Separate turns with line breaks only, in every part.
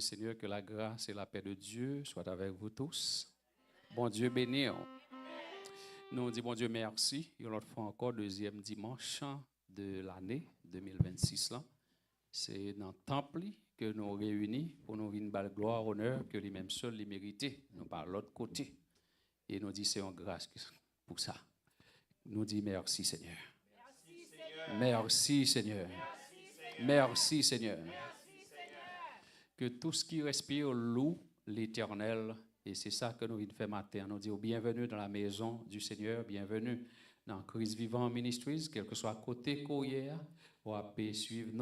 Seigneur, que la grâce et la paix de Dieu soient avec vous tous. Bon Dieu béni. Nous disons bon Dieu merci. Une autre fois encore, deuxième dimanche de l'année 2026. C'est dans le temple que nous réunis pour nous une belle gloire, honneur que lui-même seul les mérité. Nous par l'autre côté. Et nous disons c'est une grâce pour ça. Nous disons merci Seigneur. Merci Seigneur. Merci Seigneur. Que tout ce qui respire loue l'Éternel. Et c'est ça que nous venons faire matin. Nous disons bienvenue dans la maison du Seigneur, bienvenue dans Christ Vivant Ministries, quel que soit côté courrier, ou à suivre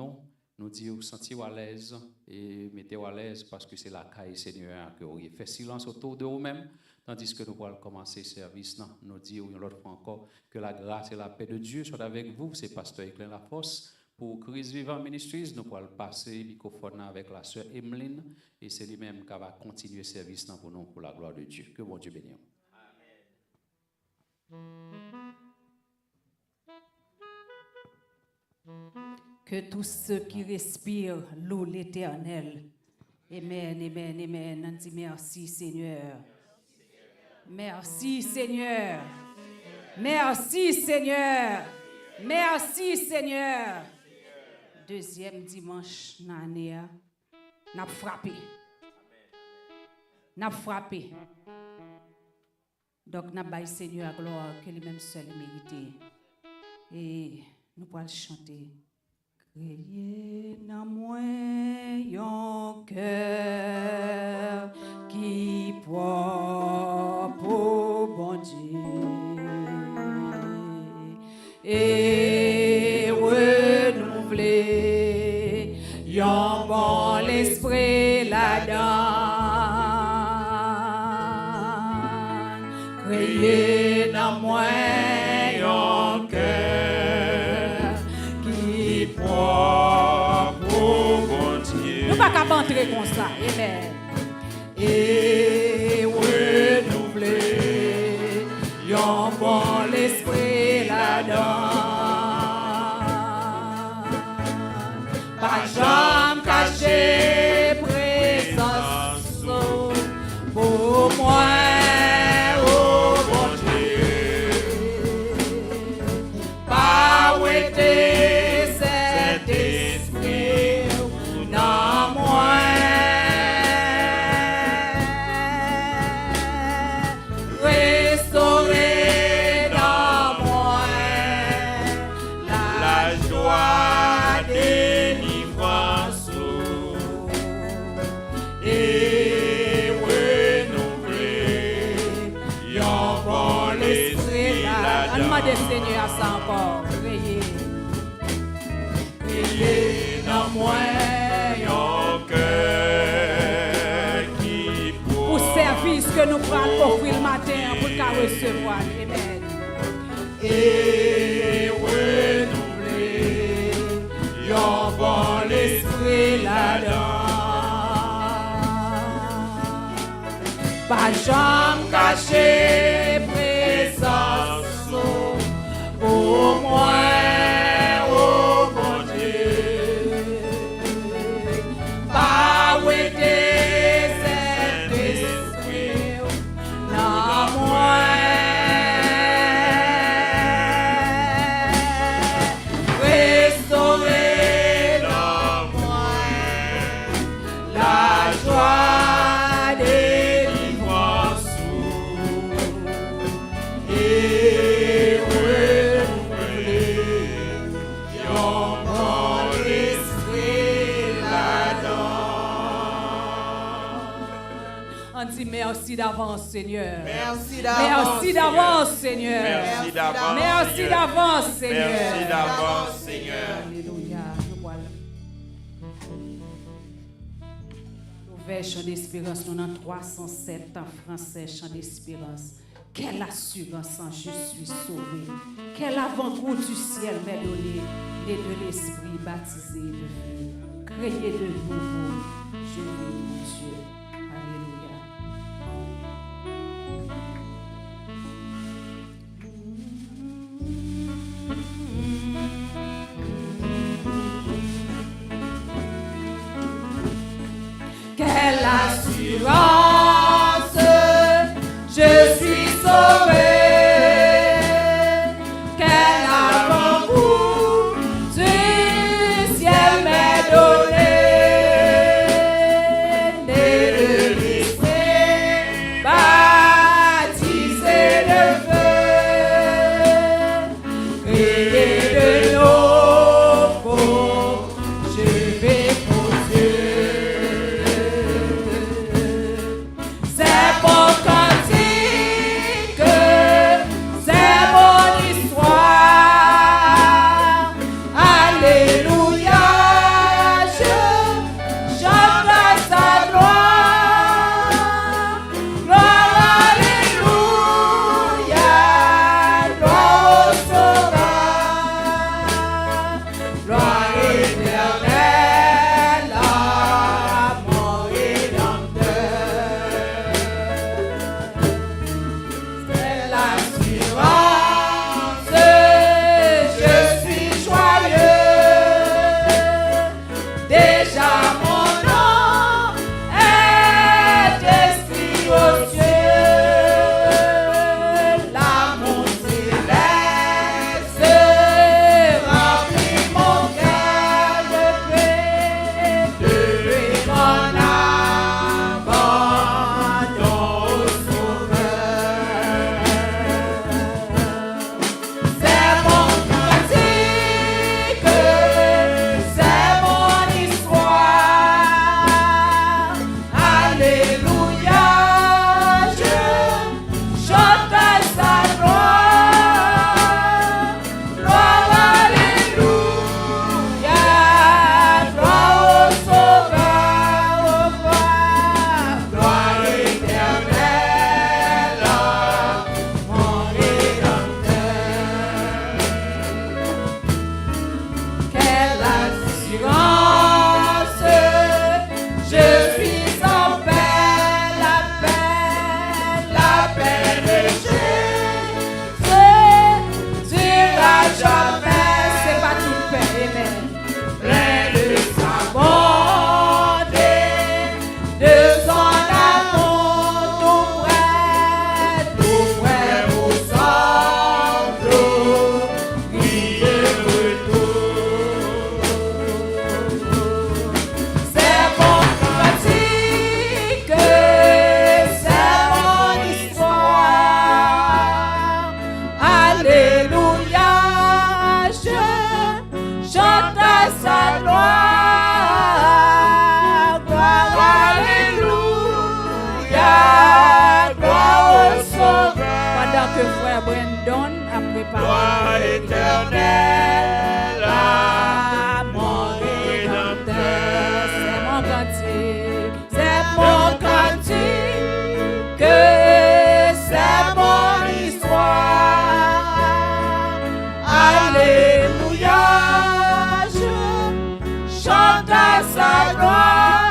nous disons sentez-vous à l'aise et mettez-vous à l'aise parce que c'est la caille Seigneur que vous fait silence autour de vous-même, tandis que nous allons commencer le service. Nous disons une autre fois encore que la grâce et la paix de Dieu soient avec vous. C'est Pasteur Éclair Lafosse. Pour Christ Vivant Ministries, nous allons passer le microphone avec la sœur Emeline et c'est lui-même qui va continuer le service pour nous, pour la gloire de Dieu. Que bon Dieu bénisse.
Que tous ceux qui respirent louent l'Éternel. Amen, amen, amen. On dit merci Seigneur. Merci Seigneur. Merci Seigneur. Merci Seigneur. Deuxième dimanche dans l'année, n'a frappé. N'a frappé. Donc, n'a bail Seigneur gloire que lui-même seul mérité. Et nous pourrons chanter. Créez dans moi un cœur qui propre au bon Dieu. Et renouveler yon bon l'esprit là-dedans. Créez dans moi un cœur qui propre au bon Dieu. Nous pas qu'à entrer comme ça, amen. Et renouveler yon bon l'esprit là-dedans. Pas jamais caché présence pour moi, oh bon Dieu. Pas où était cet esprit dans moi. Restaurer dans moi la joie délivrance et renouveler yon bon l'esprit là. Demandez Seigneur à ça encore. Priez dans moi yon cœur qui pour service que nous prenons offrir le matin pour qu'à recevoir. Amen. Et renouveler yon bon l'esprit là-dedans. Pas jamais caché présence pour moi, oh bon Dieu. Pas où était cet esprit dans moi. Restaurer dans moi la joie délivrance et renouveler yon bon l'esprit là-dedans. On dit merci d'avance Seigneur.
Merci d'avance.
Merci d'avance Seigneur.
Merci d'avance.
Merci d'avance Seigneur.
Merci d'avance, Seigneur.
Alléluia. Nous voilà. Ouvert chant d'espérance, nous dans 307 en français, chant d'espérance. Quelle assurance en je suis sauvé. Quel avant-goût du ciel m'est donné, et de l'esprit baptisé de feu. Créé de nouveau, je vis mon Dieu. Alléluia. Quelle assurance, je suis sauvé. Quel avant-goût du ciel m'est donné. Né de l'Esprit, baptisé de feu, créé de nouveau, je vais pour Dieu. C'est mon cantique, c'est mon histoire. Alléluia, je chante sa gloire. Gloire, alléluia, gloire au Sauveur. Gloire éternelle à mon Rédempteur. C'est l'assurance, je suis joyeux. Déjà mon nom est inscrit aux cieux. L'amour céleste remplit mon cœur de paix, depuis mon abandon au Sauveur. C'est mon cantique, c'est mon histoire. Alléluia, je chante sa gloire. Gloire, alléluia, gloire au Sauveur, au roi. Gloire éternelle à mon Rédempteur. Quelle assurance, je suis en paix, la paix de Jésus durera jamais. C'est pas toute paix, amen. Plein de sa bonté, de son amour tout près au centre, crie de retour. C'est mon cantique, c'est mon histoire. Alléluia, je chante sa gloire. Gloire, alléluia, gloire au Sauveur. Pendant que frère Brandon a préparé
Gloire éternelle
à mon Rédempteur. C'est mon cantique, c'est mon cantique, c'est mon histoire. Alléluia, je chante à sa gloire.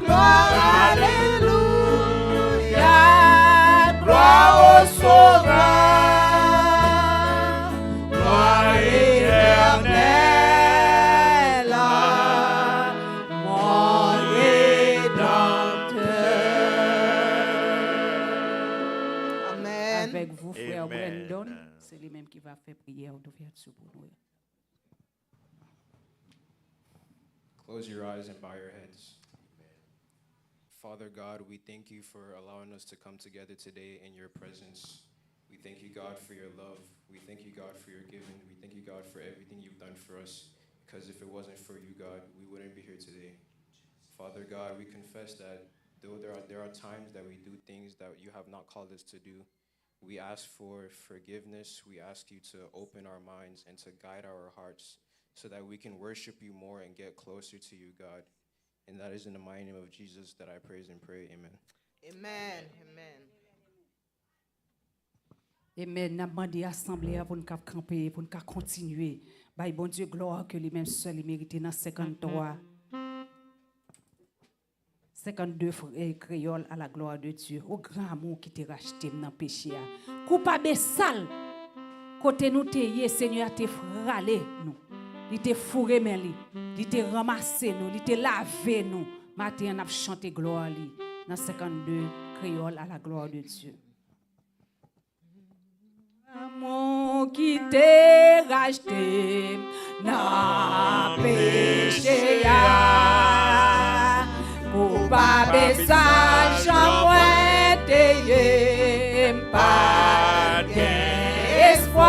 Gloire, alléluia, gloire au Sauveur. Gloire éternelle à mon Rédempteur.
Amen.
Avec vous, frère
Amen.
Brandon, c'est lui-même qui va faire prière d'ouverture pour nous.
Close your eyes and bow your heads. Father God, we thank you for allowing us to come together today in your presence. We thank you, God, for your love. We thank you, God, for your giving. We thank you, God, for everything you've done for us. Because if it wasn't for you, God, we wouldn't be here today. Father God, we confess that though there are times that we do things that you have not called us to do, we ask for forgiveness. We ask you to open our minds and to guide our hearts so that we can worship you more and get closer to you, God. And that is in the mighty name of Jesus that I praise and pray. Amen.
Amen. Amen.
Amen. N'a demandé assemblée pour nous camper, pour nous continuer. By bon Dieu gloire que lui-même seul il mérite dans 53. 52 créoles à la gloire de Dieu. Au grand amour qui t'a racheté dans le péché. Coupable et sale. Côté nous t'ayé, Seigneur t'a fralé nous. Il t'a fourré mais il t'a ramassé nous, il t'a lavé nous Matin, on a chanté gloire li, dans 52 créole à la gloire de Dieu. Mon qui t'est racheté, n'a péché ya, coupable sage en moi t'ayé, pas d'espoir,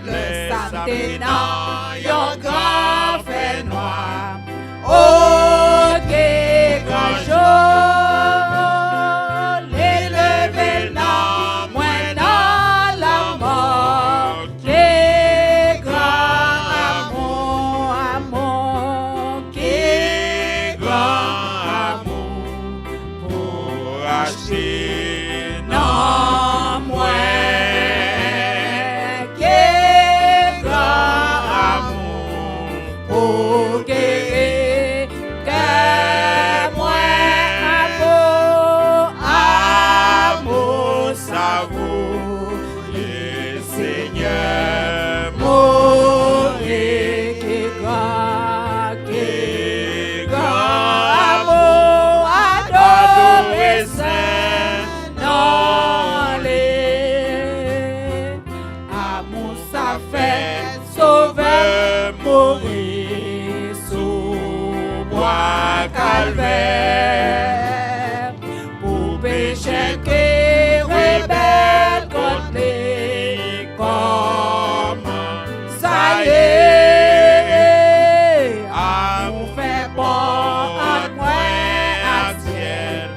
les santé dans yon grand fait noir, oh que grand jour, l'élevé dans moi dans la mort, que grand amour, amour, que grand amour pour acheter non moi, que grand amour pour guérir, que moi amour savoureux, Seigneur, mourir, que grand amour, adorer Saint, non les amour ça fait sauveur, mourir sous bois calvaire, pour péché que rebelle contre les comment ça y est, amour fait bon à moi à ciel,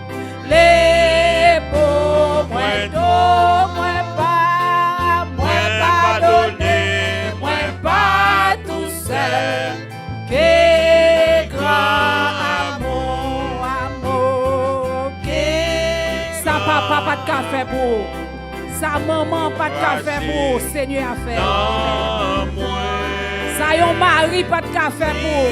les pauvres moi d'eau, moi pas donné, moi pas tout seul, que grand amour, amour, que sa papa pas de café pour, sa maman pas de café pour, Seigneur a fait. Ça yon mari pas de café pour,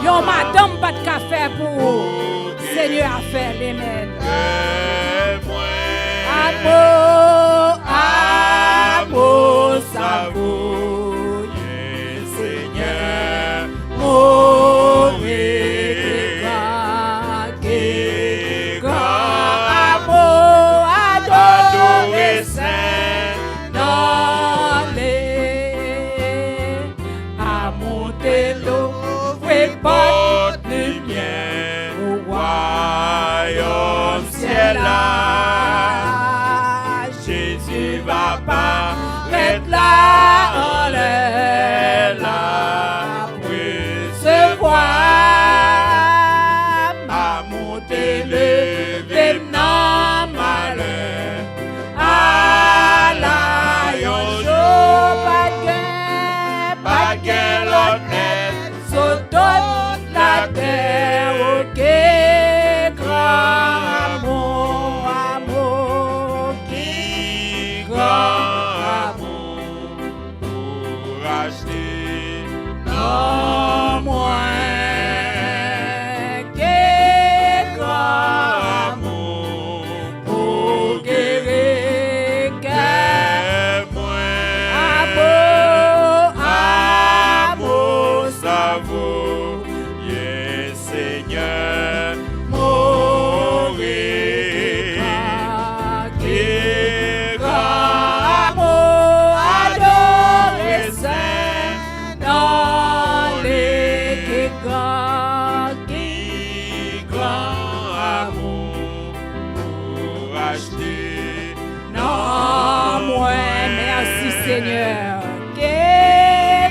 yon madame pas de café pour, Seigneur a fait les mêmes. Amour, amour, savoureux, Seigneur, mourir, grand amour, adorer Saint, dans les amour de l'eau, porte lumière au royaume ciel là. Jésus va paraître là en l'air là, recevoir à monter le vénant malheur. À la yon jour, pas de guerre, l'autre sur toute la terre, ok, grand amour, amour, qui grand amour pour acheter non moins, que grand amour pour guérir, que amour, savoureux, Seigneur, mourir, grand amour, adorer Saint, dans les grand amour pour acheter non moins, merci Seigneur, que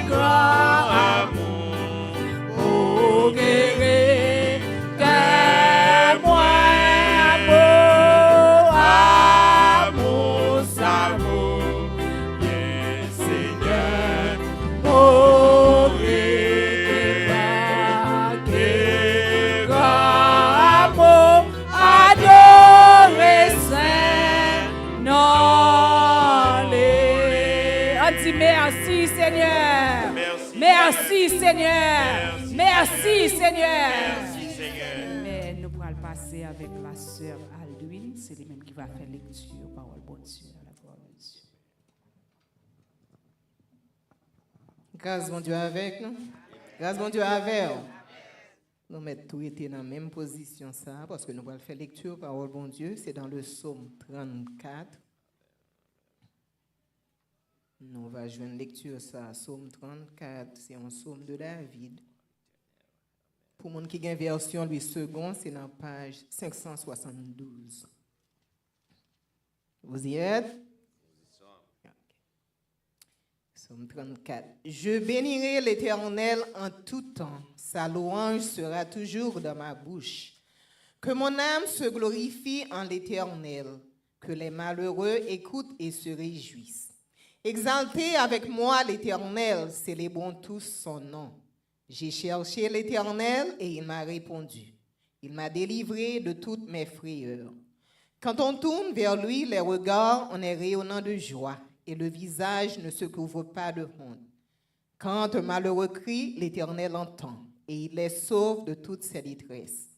grand amour pour guérir, que moi amour, savoureux, Seigneur, mourir, que grand amour, adorer Saint, non les. On dit merci Seigneur. Merci Seigneur. Merci Seigneur. Mais nous pourrons passer avec la sœur Aldwin. C'est lui-même qui va faire lecture, parole bon Dieu, à la gloire de Dieu.
Grâce mon Dieu avec nous. Grâce mon Dieu avec. Nous mettons tout été dans la même position ça, parce que nous allons faire lecture, parole bon Dieu, c'est dans le psaume 34. Nous allons jouer une lecture ça, psaume 34, c'est un psaume de David. Pour les gens qui ont une version, lui, second, c'est dans la page 572. Vous y êtes? Psaume 34. Je bénirai l'Éternel en tout temps. Sa louange sera toujours dans ma bouche. Que mon âme se glorifie en l'Éternel. Que les malheureux écoutent et se réjouissent. Exaltez avec moi l'Éternel, célébrons tous son nom. J'ai cherché l'Éternel et il m'a répondu. Il m'a délivré de toutes mes frayeurs. Quand on tourne vers lui les regards, on est rayonnant de joie et le visage ne se couvre pas de honte. Quand un malheureux crie, l'Éternel entend et il les sauve de toutes ses détresses.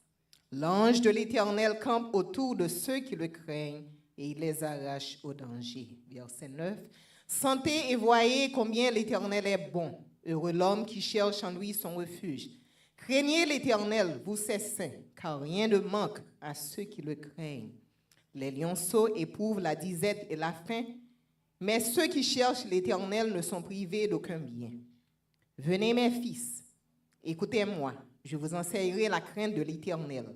L'ange de l'Éternel campe autour de ceux qui le craignent et il les arrache au danger. Verset 9. Sentez et voyez combien l'Éternel est bon. Heureux l'homme qui cherche en lui son refuge. Craignez l'Éternel, vous ses saints, car rien ne manque à ceux qui le craignent. Les lionceaux éprouvent la disette et la faim, mais ceux qui cherchent l'Éternel ne sont privés d'aucun bien. Venez mes fils, écoutez-moi, je vous enseignerai la crainte de l'Éternel.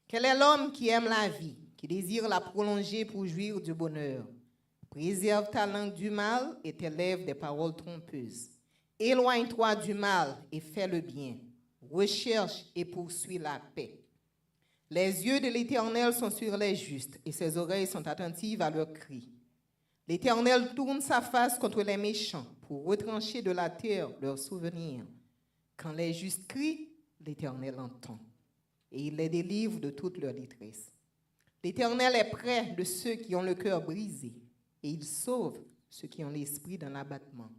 Quel est l'homme qui aime la vie, qui désire la prolonger pour jouir du bonheur? Préserve ta langue du mal et tes lèvres des paroles trompeuses. Éloigne-toi du mal et fais le bien. Recherche et poursuis la paix. Les yeux de l'Éternel sont sur les justes et ses oreilles sont attentives à leurs cris. L'Éternel tourne sa face contre les méchants pour retrancher de la terre leurs souvenirs. Quand les justes crient, l'Éternel entend et il les délivre de toute leur détresse. L'Éternel est près de ceux qui ont le cœur brisé et il sauve ceux qui ont l'esprit dans l'abattement.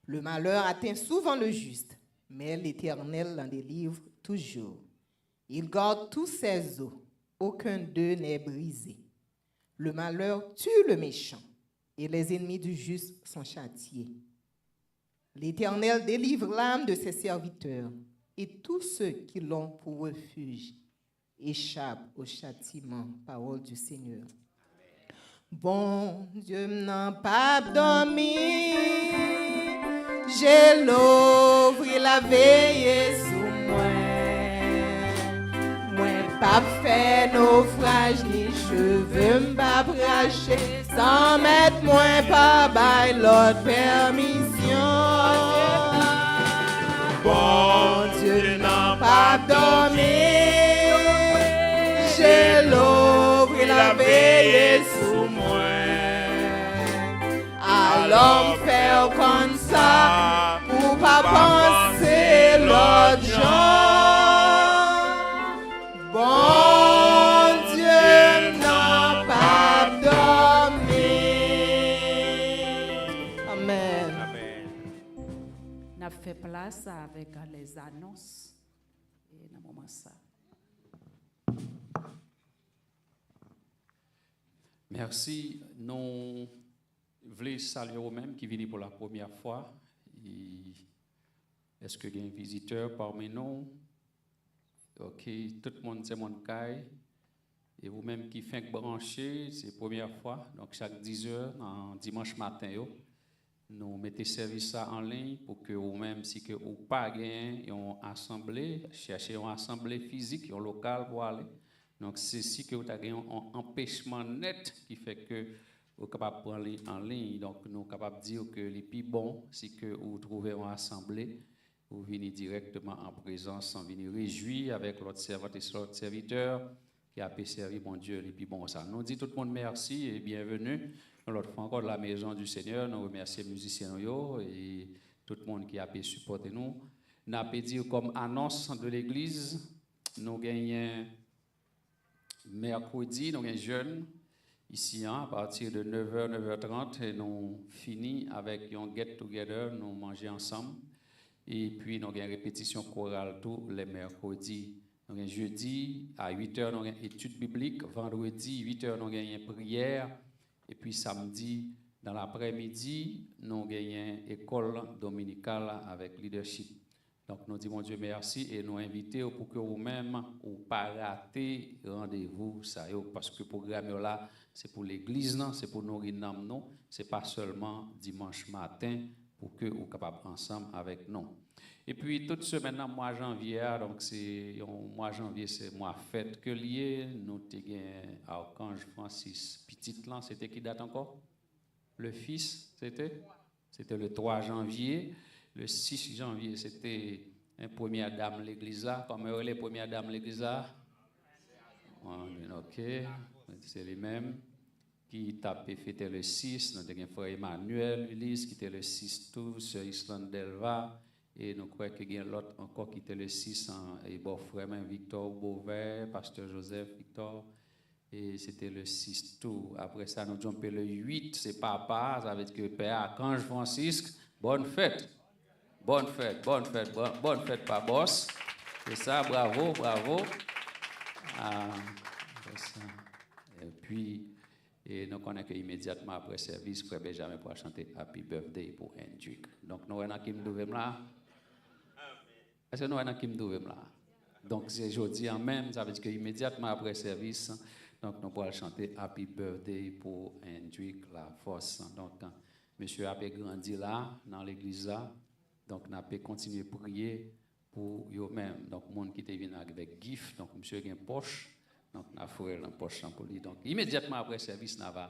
Le malheur atteint souvent le juste, mais l'Éternel l'en délivre toujours. Il garde tous ses os, aucun d'eux n'est brisé. Le malheur tue le méchant, et les ennemis du juste sont châtiés. L'Éternel délivre l'âme de ses serviteurs, et tous ceux qui l'ont pour refuge échappent au châtiment. Parole du Seigneur. Bon Dieu n'a pas dormi, j'ai l'ouvri la veille sous moi. Moi pas fait naufrage ni cheveux m'pas braché, sans mettre moi pas bail l'autre permission. Bon Dieu n'a pas dormi, j'ai l'ouvri la veille sous moi. Alors faire comme ça pour pas penser l'autre jour. Bon Dieu n'a pas dormi. Amen.
On a fait place avec les annonces. Et dans le moment ça.
Merci. Nous voulons saluer eux-mêmes qui viennent pour la première fois. Est-ce qu'il y a un visiteur parmi nous? Ok, tout le monde c'est mon cas. Et vous-même qui faites brancher, c'est la première fois. Donc chaque 10 heures, dimanche matin, nous mettons service ça en ligne pour que vous-même, si que vous pas gagné, une assemblée, cherchez une assemblée physique, une locale pour aller. Donc c'est si que vous avez un empêchement net qui fait que vous êtes capable de prendre en ligne. Donc nous sommes capables de dire que les plus bons, si que vous trouvez une assemblée, vous venez directement en présence, vous venez réjouir avec l'autre serviteur qui a pu servir mon Dieu les plus bons. Ça nous dit tout le monde merci et bienvenue. L'autre fois encore de la maison du Seigneur, nous remercions les musiciens et tout le monde qui a pu supporter nous. Nous avons dire comme annonce de l'église, nous gagnons mercredi, nous avons jeune ici à partir de 9h, 9h30 et nous finissons avec un get together, nous mangeons ensemble. Et puis, nous avons une répétition chorale tous les mercredis. Nous avons jeudi, à 8h, nous avons une étude biblique. Vendredi, 8h, nous avons une prière. Et puis, samedi, dans l'après-midi, nous avons une école dominicale avec leadership. Donc, nous disons, mon Dieu, merci et nous invitons pour que vous-même, ou pas rater rendez-vous, ça y est, parce que le programme là, c'est pour l'église, c'est pour nourrir nous, ce n'est pas seulement dimanche matin pour que vous soyez capables ensemble avec nous. Et puis, toute semaine, mois janvier, donc c'est mois janvier, c'est mois fête que lié, nous avons Archange Francis Petit là, c'était qui date encore? Le fils, c'était le 3 janvier. Le 6 janvier, c'était une première dame de l'église là. Comment est les premières dames de l'église là? Ok, c'est les mêmes. Qui tapait fêté le 6, nous avons frère Emmanuel Ulysse qui était le 6 tout, sur Island Delva. Et nous croyons qu'il y a l'autre encore qui était le 6, et bon frère Victor Beauvais, pasteur Joseph Victor. Et c'était le 6 tout. Après ça, nous avons le 8, c'est papa, ça veut dire que Père Archange Francisque, bonne fête. Bonne fête, pas boss. C'est ça, bravo. Et puis, nous connaissons immédiatement après service, Frère Benjamin pour chanter Happy Birthday pour Hendrik. Donc, nous avons qui nous là. Est-ce que nous avons qui nous là? Donc, c'est aujourd'hui en même, ça veut dire qu'immédiatement après service, donc nous pourrons chanter Happy Birthday pour Hendrik, la force. Donc, monsieur a grandi là, dans l'église là. Donc, nous avons continué à prier pour eux-mêmes. Donc, le monde qui est venu avec GIF, donc monsieur a une poche. Donc, nous avons fait une poche pour lui. Donc, immédiatement après le service, nous avons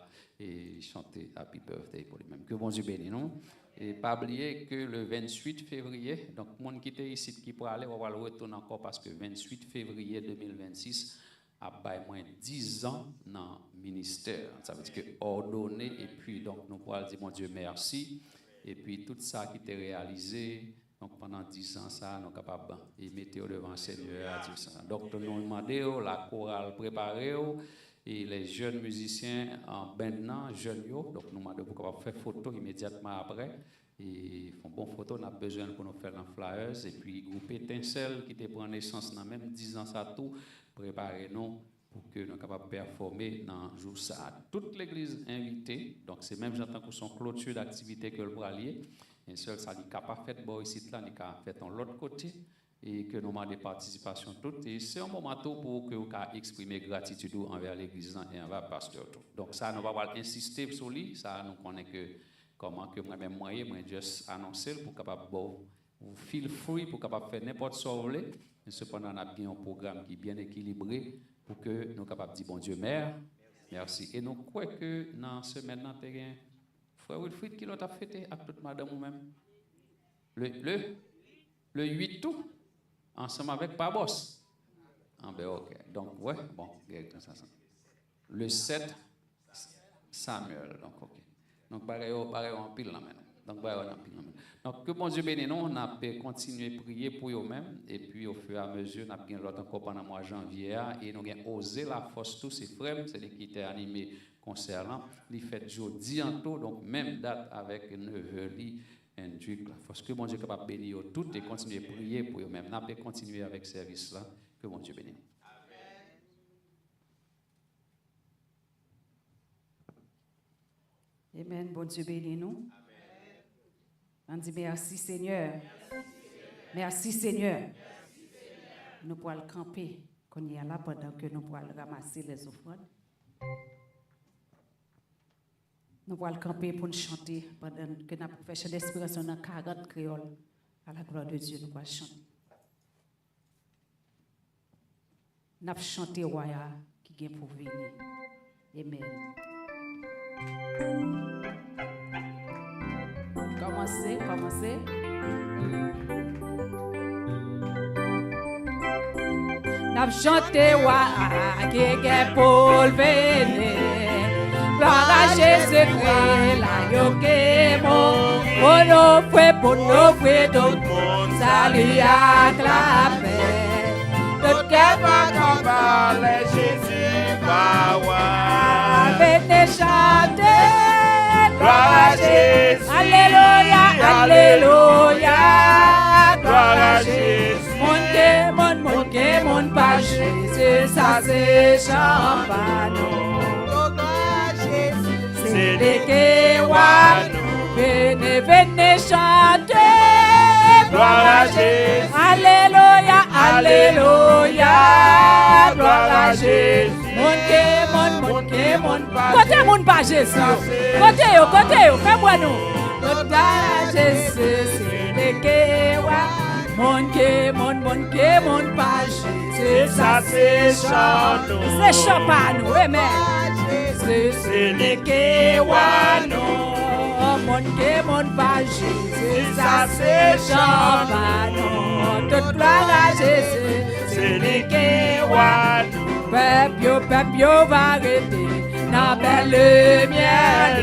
chanté Happy Birthday pour lui-même. Que bon Dieu bénisse, non? Et pas oublier que le 28 février, donc, le monde qui était ici, qui pourrait aller, on va le retourner encore parce que 28 février 2026, a moins 10 ans dans le ministère. Ça veut dire que ordonné, et puis, donc, nous pourrons dire, mon Dieu, merci. Et puis, tout ça qui était réalisé, donc pendant 10 ans, ça, nous sommes capables de mettre devant le Seigneur à 10 ans. Donc, nous demandons la chorale préparée, et les jeunes musiciens en maintenant, jeunes, donc nous demandons pour faire photo immédiatement après. Et font bonne photo, on a besoin pour nous faire un flyers. Et puis, groupe Étincelle qui te prend naissance dans même 10 ans, ça tout, préparez-nous pour que nous soyons capables de performer dans le jour ça. Toute l'église invitée, donc c'est même j'entends que son clôture d'activité que le bras lié. Et seul ça n'est pas fait bon ici là, n'est pas fait de l'autre côté et que nous avons des participations toutes. Et c'est un moment tout pour que vous exprimer gratitude envers l'église et envers le pasteur tout. Donc ça, nous va insister sur lui. Ça, nous connaissons que comment que moi-même moyen, moi juste annoncer pour capable vous feel free pour capable faire n'importe quoi vous voulez. Mais cependant, on a bien un programme qui est bien équilibré pour que nous soyons capables de dire bon Dieu, mère, merci. Et nous croyons que dans ce maintenant, tu as frère Wilfried qui l'a fêté avec toute madame ou même. Le 8 tout, ensemble avec Pabos. Ah ben ok. Donc, ouais, bon, le 7, Samuel. Donc, ok. Donc, pareil en pile là maintenant. Donc, que bon Dieu bénisse nous, on a continué à prier pour eux-mêmes, et puis au fur et à mesure, on a bien l'autre encore pendant le mois de janvier, et nous avons osé la force tous ces frères, c'est qui étaient animés concernant, les fêtes jeudi en tout, donc même date avec neveu, Hendrik, la force. Que bon Dieu est capable de bénir tout et continuer à prier pour eux-mêmes. On a continuer avec ce service là, que bon Dieu bénisse.
Amen. Bon Dieu bénis nous. On dit merci Seigneur. Merci Seigneur. Nous pourrons camper qu'on y est là pendant que nous pourrons ramasser les offrandes. Nous pourrons camper pour nous chanter pendant que nous pouvons faire l'inspiration dans 40 créoles. À la gloire de Dieu, nous pourrons chanter. Nous avons chanté Roya qui vient pour venir. Amen. Commencez. N'a chanté wa qui est pour venir. Gloire à Jésus-Christ, la yoke mon offre pour offrir tout le monde. Salut à la paix. Tout cœur va
parler, Jésus va voir.
Venez chanter.
Gloire à Jésus.
Alléluia, alléluia.
Gloire à Jésus.
Mon pas Jésus, ça c'est champagne. C'est les Kewanou. Venez chanter.
Gloire à Jésus.
Alléluia, alléluia.
Gloire à Jésus.
Côté moun pas Jésus. Côté yo, fais-moi nous. Gloire à Jésus, c'est le kewa. Mon pas Jésus.
Ça c'est chant nous.
C'est chant pas nous, amen.
C'est le Kewano.
Mon pas Jésus.
Ça c'est chant
pas nous. Toute gloire à Jésus.
C'est le Kewano.
Peuple yo va arrêter dans belle lumière.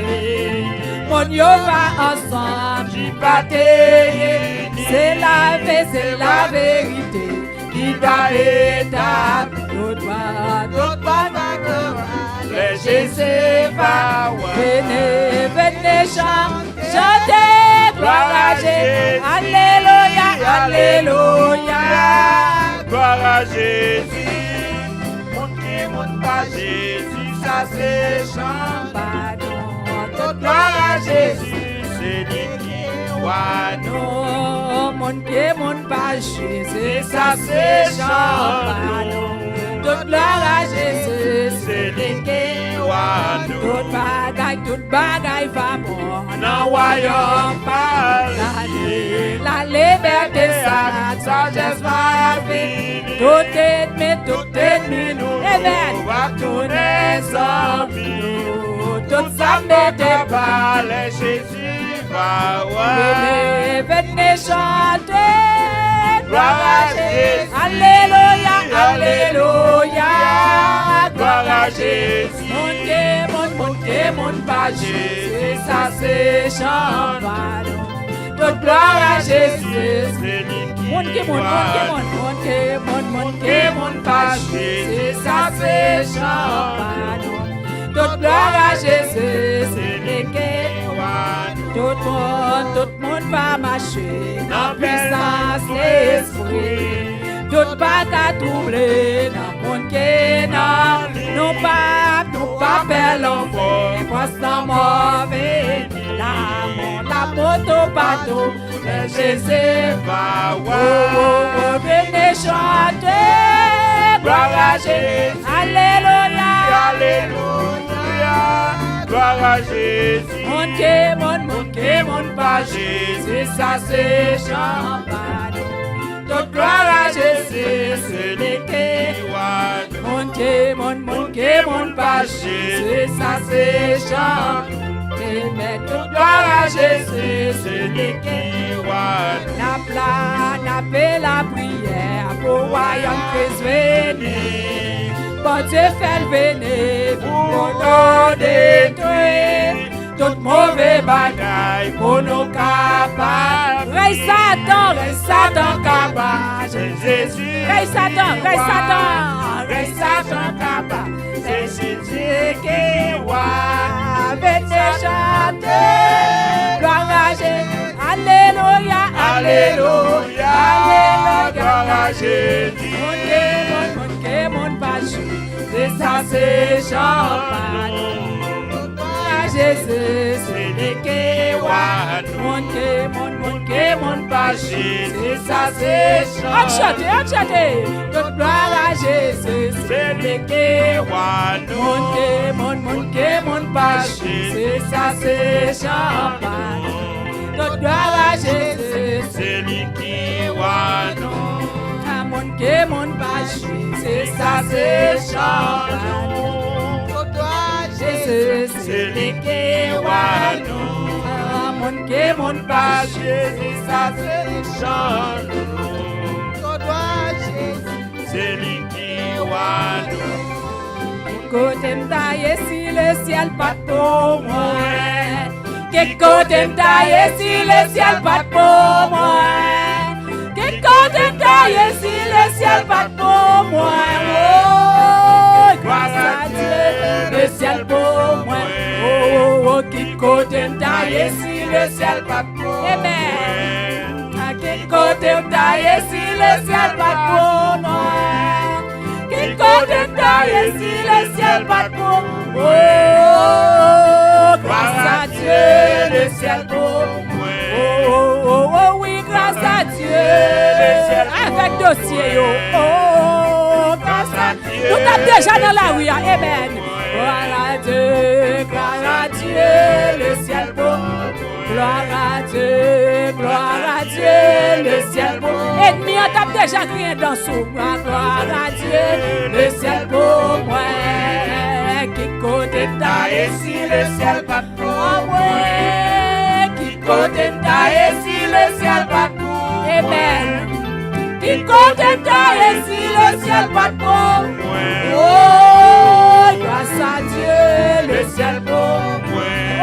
Mon yo va ensemble, j'y bataille. C'est la vérité qui va établir notre
Le Jésus va.
Venez chanter, gloire à Jésus. Alléluia, alléluia.
Gloire à Jésus. Mon pas Jésus, ça c'est chant. Gloire à Jésus, c'est lui qui voit nous.
Mon pas Jésus,
Ça c'est chant.
toute gloire à Jésus,
C'est lui qui voit nous.
toute bagaille va bon.
Dans le royaume parler.
La liberté,
La sagesse va venir.
tout ennemi, nous, amen.
Va tourner sans nous.
Tout ça m'était pas.
Le Jésus va voir.
Venez chanter,
Gloire à Jésus.
Alléluia, alléluia.
Gloire à Jésus.
Mon pas Jésus, ça c'est champagne. Toute gloire à Jésus.
C'est lui qui
Mon pas Jésus, ça c'est champagne. Toute gloire à Jésus, c'est lui qui tout le monde va marcher dans puissance l'esprit. Tout pas qu'à troubler dans le monde qui n'a nous pas faire l'enfer. Constant mauvais, la moto bateau, le Jésus
va
venez chanter,
Gloire à Jésus.
alléluia.
Alléluia. Gloire à Jésus.
Mon pas Jésus, ça c'est champagne. Toute gloire à Jésus, c'est lui qui mon pas Jésus, ça c'est champagne. Mais toute gloire à Jésus, c'est lui qui n'a fait la prière pour royaume Christ venir. Bon Dieu fait le venir pour nous détruire. Toute mauvaise bagaille pour nous capables. Rey Satan capable.
C'est Jésus.
Rey Satan capable. C'est Jésus qui voit. Venez chanter. Gloire à Jésus. Alléluia, alléluia.
Gloire à Jésus.
Mon pas c'est ça c'est champagne. Jésus, c'est le mon pas c'est ça c'est champagne. On chante. Toute gloire à Jésus, c'est le mon pas c'est ça c'est champagne. Toute gloire à Jésus,
C'est lui qui voit nous.
mon pas c'est ça c'est champagne. Jésus,
C'est lui qui voit nous.
mon pas
Jésus, ça c'est chant. C'est lui qui voit nous.
côté m'taille si le ciel pas pour moi. Quel côté m'taille si le ciel pas pour moi. Quel côté m'taille si le ciel pas pour moi. Oh, grâce à Dieu, le ciel pour moi. Oh, quel côté m'taille si le ciel pas pour moi. Amen. À quel côté m'taille si le ciel pas pour moi. Quel côté m'taille si le ciel pas pour moi. Oh, grâce à Dieu, le ciel pour moi. Oh, oui, grâce à Dieu. Avec dossier, yo. Oh, grâce à Dieu. Nous sommes déjà dans la rue, amen. Gloire à Dieu, le ciel beau. Gloire à Dieu, le ciel beau. Ennemi, on tape déjà crié dans son bras. Gloire à Dieu, le ciel beau. Ouais, qui côté ta et si le ciel pas trop. Ouais, qui côté ta et si le ciel pas trop. Amen. Qui côté ta et si le ciel pas trop. Oh, grâce à Dieu, le ciel beau. Oh,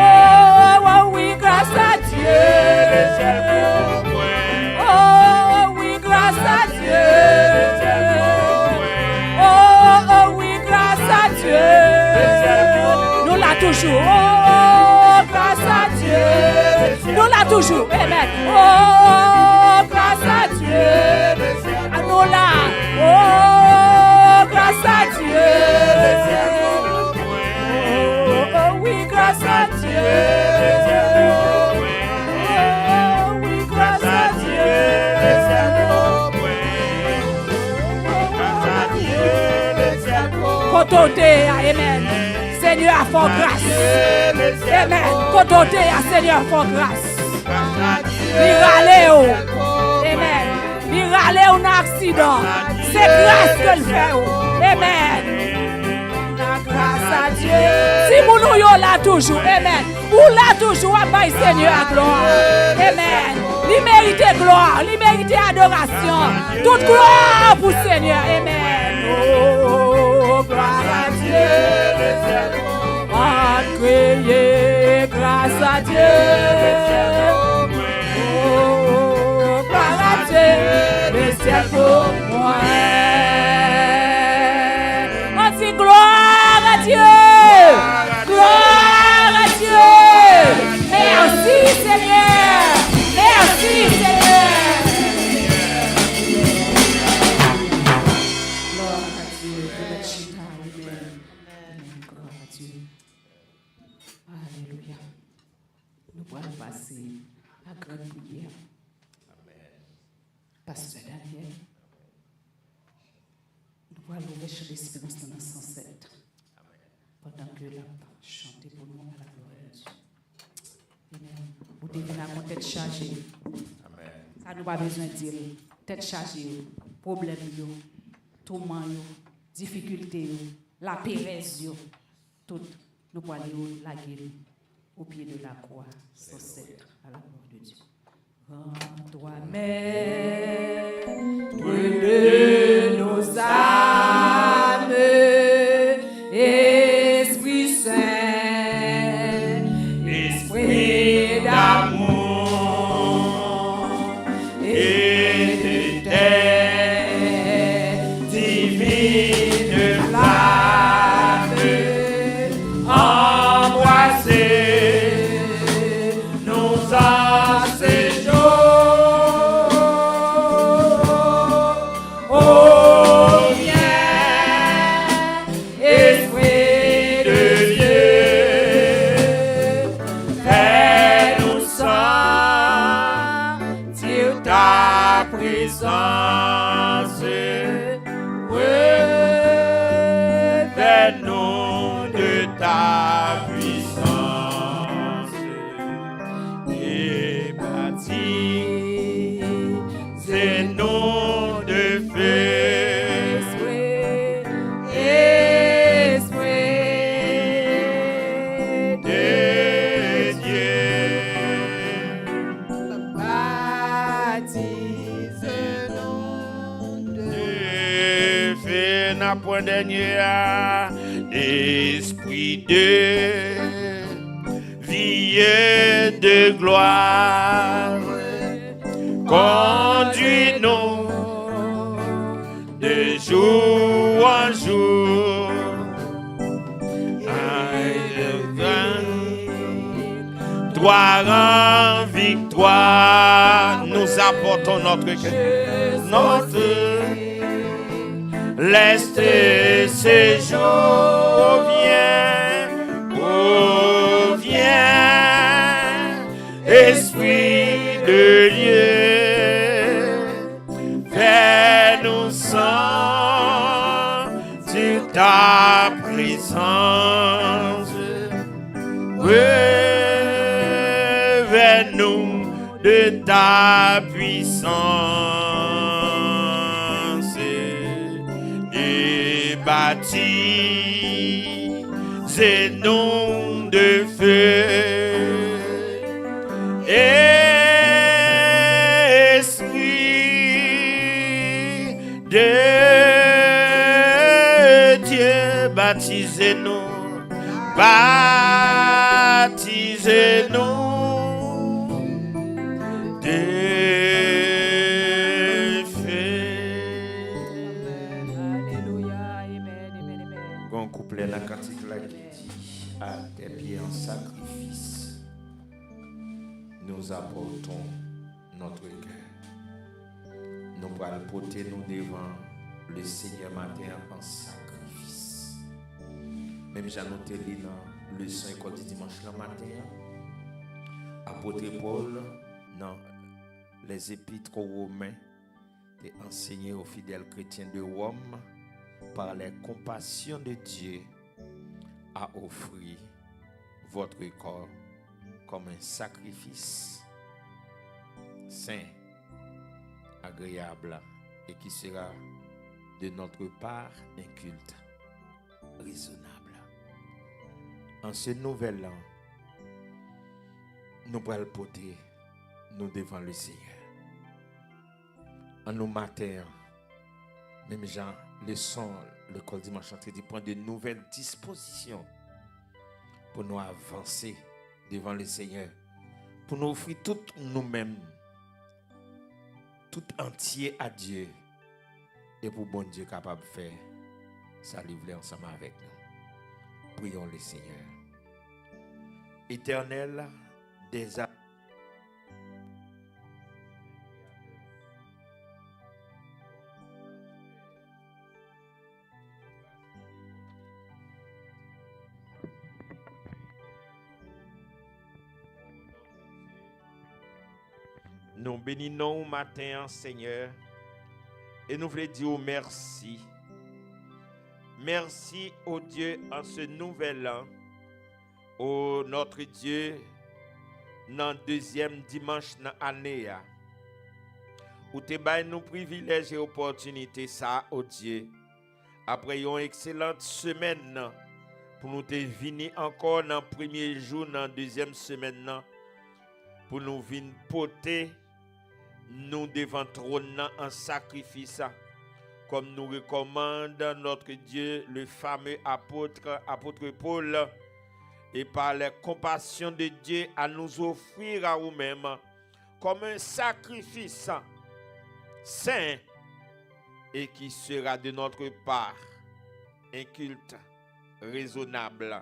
oui, grâce à Dieu. Oh, oui, grâce à Dieu. Oh, oui, grâce à Dieu. Nous l'a toujours. Oh, grâce à Dieu. Nous l'a toujours. Amen. Oh, grâce à Dieu. Nous l'a. Oh, grâce à Dieu. Oh, oui, grâce à Dieu. Oh, oui, grâce à Dieu. Côté, amen. Seigneur, fort grâce. Amen. Côté, Seigneur, fort grâce. Amen. Virale ou un accident. C'est grâce que le fait. Amen. Grâce à Dieu. Si vous nous là toujours. Amen. Vous là toujours. Amen. Seigneur, à gloire. Amen. Il mérite gloire. Il mérite adoration. Toute gloire pour Seigneur. Amen. Oh, gloire à Dieu. À crier grâce à Dieu. Oh, gloire à Dieu. Le ciel pour moi. On dit gloire à Dieu. Gloire à Dieu. Merci Seigneur. Merci Seigneur. Gloire à Dieu. Amen. Gloire à Dieu. Alléluia. Nous allons passer à la grande prière. Pasteur Daniel. Nous allons ouvrir chant d'espérance dans le 107. Pendant que la chante pour nous à la gloire de Dieu. Amen. Vous devez avoir tête chargée. Ça nous pas besoin de dire. Tête chargée. Problème, tourment, difficulté, la pérèse, tout. Nous allons la guérir au pied de la croix. 107 à la gloire de Dieu. Rends-toi maître de nos âmes, Esprit Saint, Esprit d'amour et de terre, divine flamme, embrassez nos âmes.
Point dernier, esprit de vie et de gloire, conduis-nous de jour en jour. Toi en victoire, nous apportons notre cœur, notre laisse tes séjours, viens, Esprit de Dieu, ta présence. Revêt-nous de ta puissance et baptise-nous de feu. Esprit de Dieu, baptisez-nous, baptisez-nous de feu.
Alléluia. Amen.
Gon couplet la cantique là qui dit à tes pieds en sacrifice, nous apportons notre cœur. Nous allons porter nous devant le Seigneur matin en sacrifice. Même j'ai noté dans le leçon école du dimanche le matin, apôtre Paul, dans les épîtres aux Romains, est enseigné aux fidèles chrétiens de Rome par les compassions de Dieu à offrir votre corps comme un sacrifice saint, agréable et qui sera de notre part un culte raisonnable. En ce nouvel an, nous allons porter nous devant le Seigneur. En nos matins, même Jean, le son, le col dimanche, dit prendre de nouvelles dispositions pour nous avancer devant le Seigneur, pour nous offrir tout nous-mêmes, tout entier à Dieu, et pour bon Dieu capable de faire ça livrer ensemble avec nous. Prions le Seigneur. Éternel des âmes, nous bénissons au matin, Seigneur, et nous voulons dire merci. Merci au Dieu en ce nouvel an, au notre Dieu, dans le deuxième dimanche de l'année. Où tu as nous privilèges et opportunités, ça, au Dieu. Après une excellente semaine, pour nous te venir encore dans le premier jour, dans la deuxième semaine, pour nous venir porter nous devant trône en sacrifice, comme nous recommande notre Dieu, le fameux apôtre Paul, et par la compassion de Dieu à nous offrir à nous-mêmes comme un sacrifice saint et qui sera de notre part un culte raisonnable.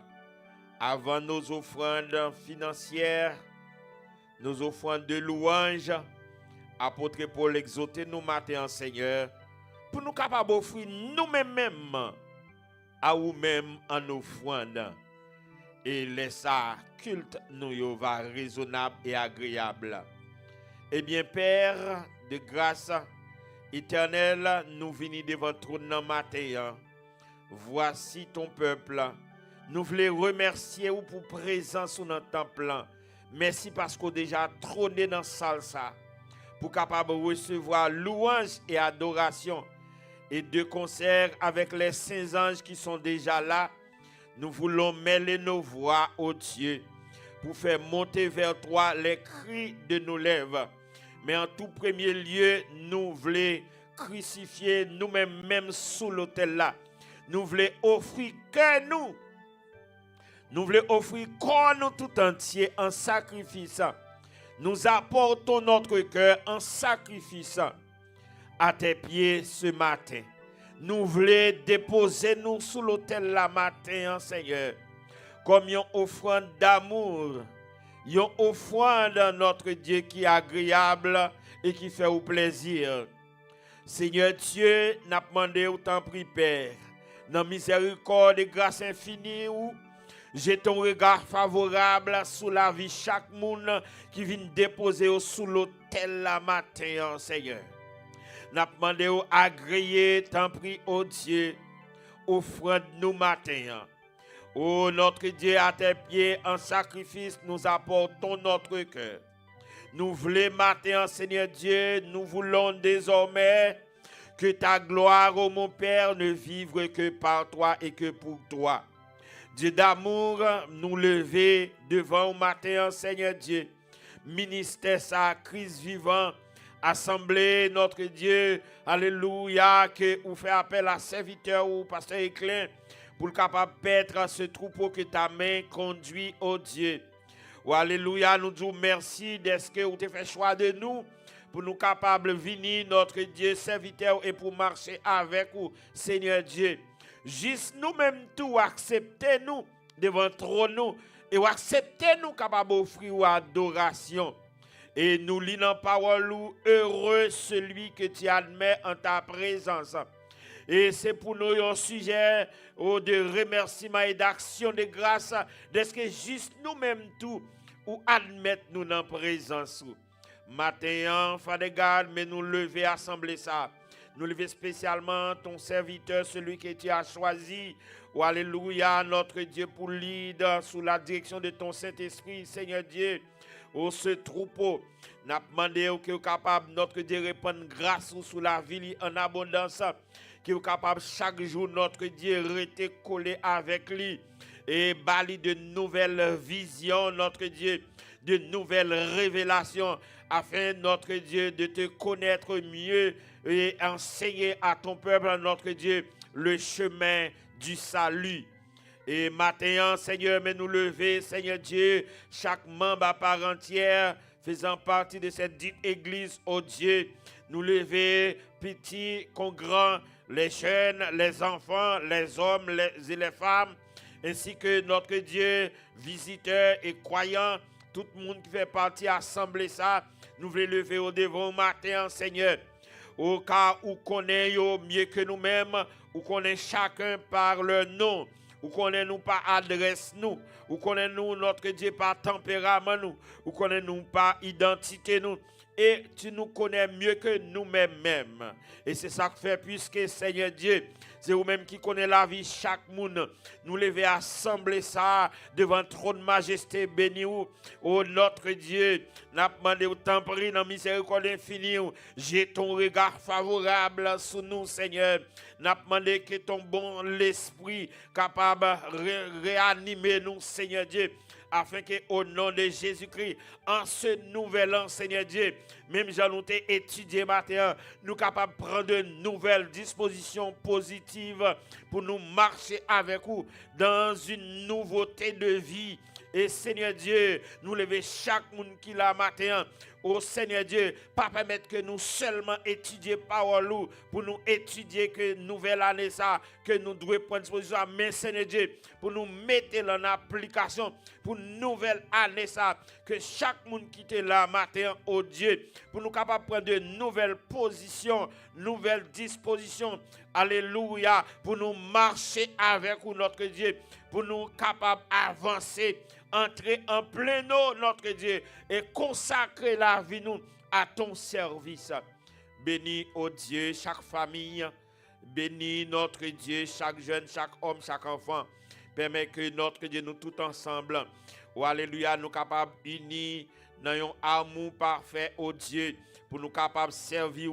Avant nos offrandes financières, nos offrandes de louange, apôtre Paul exhorter nous matin, Seigneur, pour nous capables d'offrir nous-mêmes à nous-mêmes en offrande. Et laisser culte nous va raisonnable et agréable. Eh bien, Père de grâce éternelle, nous venons devant ton nom matin. Voici ton peuple. Nous voulons remercier vous pour présence dans notre temple. Merci parce qu'on déjà trôné dans la salle pour capable recevoir louange et adoration et de concert avec les saints anges qui sont déjà là. Nous voulons mêler nos voix au Dieu pour faire monter vers toi les cris de nos lèvres. Mais en tout premier lieu, nous voulons crucifier nous-mêmes même sous l'autel là. Nous voulons offrir que nous. Nous voulons offrir corps nous tout entier en sacrifice. Nous apportons notre cœur en sacrifice à tes pieds ce matin. Nous voulons déposer nous sous l'autel la matin, Seigneur, comme une offrande d'amour, une offrande à notre Dieu qui est agréable et qui fait au plaisir. Seigneur Dieu, n'a demandé autant pris Père, dans miséricorde et grâce infinie, j'ai ton regard favorable sur la vie chaque monde qui vient déposer sous l'autel la matin, Seigneur. N'a demandé au agréé, tant pris au Dieu, offrande nous matin. Oh notre Dieu, à tes pieds, en sacrifice, nous apportons notre cœur. Nous voulons matin, Seigneur Dieu, nous voulons désormais que ta gloire, ô mon Père, ne vive que par toi et que pour toi. Dieu d'amour, nous lever devant au matin, Seigneur Dieu. Ministère sa Christ vivant, assemblée, notre Dieu, alléluia, que vous fait appel à serviteur ou pasteur Éclin pour le capable paître ce troupeau que ta main conduit, ô Dieu. Oh, alléluia, nous disons merci d'est-ce que vous avez fait choix de nous pour nous capables de venir, notre Dieu, serviteur, et pour marcher avec vous, Seigneur Dieu. Juste nous-mêmes tout, acceptez-nous devant trône nous et acceptez-nous capables d'offrir adoration. Et nous lisons parole, heureux celui que tu admets en ta présence. Et c'est pour nous un sujet de remerciement et d'action de grâce, d'est-ce que juste nous-mêmes tout, ou admettre nous dans la présence. Matin, Father God, mais nous lever, assembler ça. Nous lever spécialement ton serviteur, celui que tu as choisi. Oh, alléluia, notre Dieu, pour leader sous la direction de ton Saint-Esprit, Seigneur Dieu. Oh, ce troupeau, n'a demandé que vous capable, notre Dieu, répandre grâce sous la vie en abondance. Qui est capable chaque jour, notre Dieu, rester collé avec lui. Et bali de nouvelles visions, notre Dieu, de nouvelles révélations, afin, notre Dieu, de te connaître mieux et enseigner à ton peuple, notre Dieu, le chemin du salut. Et matin, Seigneur, mais nous lever, Seigneur Dieu, chaque membre à part entière, faisant partie de cette dite église, oh Dieu, nous lever, petits comme grands, les jeunes, les enfants, les hommes et les femmes, ainsi que notre Dieu, visiteurs et croyants, tout le monde qui fait partie assemblée ça, nous voulons lever au devant matin, Seigneur. Au cas où connaît mieux que nous-mêmes, où connaît chacun par leur nom, où connaît nous par adresse nous, où connaît nous notre Dieu par tempérament nous, où connaît nous par identité nous. Et tu nous connais mieux que nous-mêmes. Et c'est ça que fait, puisque Seigneur Dieu, c'est vous-même qui connaît la vie chaque monde. Nous lever assembler ça devant trône de majesté béni ou, oh notre Dieu. N'a demandé au temps pris dans miséricorde infinie. J'ai ton regard favorable sur nous, Seigneur. N'a demandé que ton bon l'esprit capable de réanimer nous, Seigneur Dieu. Afin que au nom de Jésus-Christ, en ce nouvel an, Seigneur Dieu, même si nous t'ai étudié matin, nous capables de prendre de nouvelles dispositions positives pour nous marcher avec vous dans une nouveauté de vie. Et Seigneur Dieu, nous lever chaque monde qui l'a matin. Oh Seigneur Dieu, pas permettre que nous seulement étudier parole pour nous étudier que nouvelle année ça, que nous devons prendre disposition. Mais Seigneur Dieu, pour nous mettre en application pour nouvelle année ça, que chaque monde qui est là matin, oh Dieu, pour nous capables de prendre de nouvelles positions, nouvelles dispositions. Alléluia, pour nous marcher avec vous, notre Dieu, pour nous capables d'avancer, entrer en plein eau, notre Dieu, et consacrer la vie nous à ton service. Bénis, oh Dieu, chaque famille, bénis notre Dieu, chaque jeune, chaque homme, chaque enfant. Permets que notre Dieu, nous tous ensemble, oh alléluia, nous capables unis dans un amour parfait, oh Dieu, pour nous capables de servir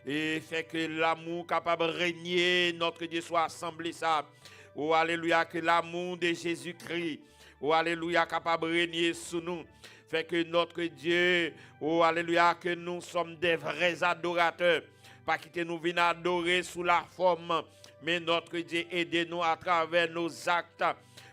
et faire que l'amour capable de régner, notre Dieu soit assemblé ça. Oh alléluia, que l'amour de Jésus-Christ, oh alléluia, capable de régner sous nous. Fait que notre Dieu, oh alléluia, que nous sommes des vrais adorateurs. Pas quitter nous venir adorer sous la forme, mais notre Dieu, aidez-nous à travers nos actes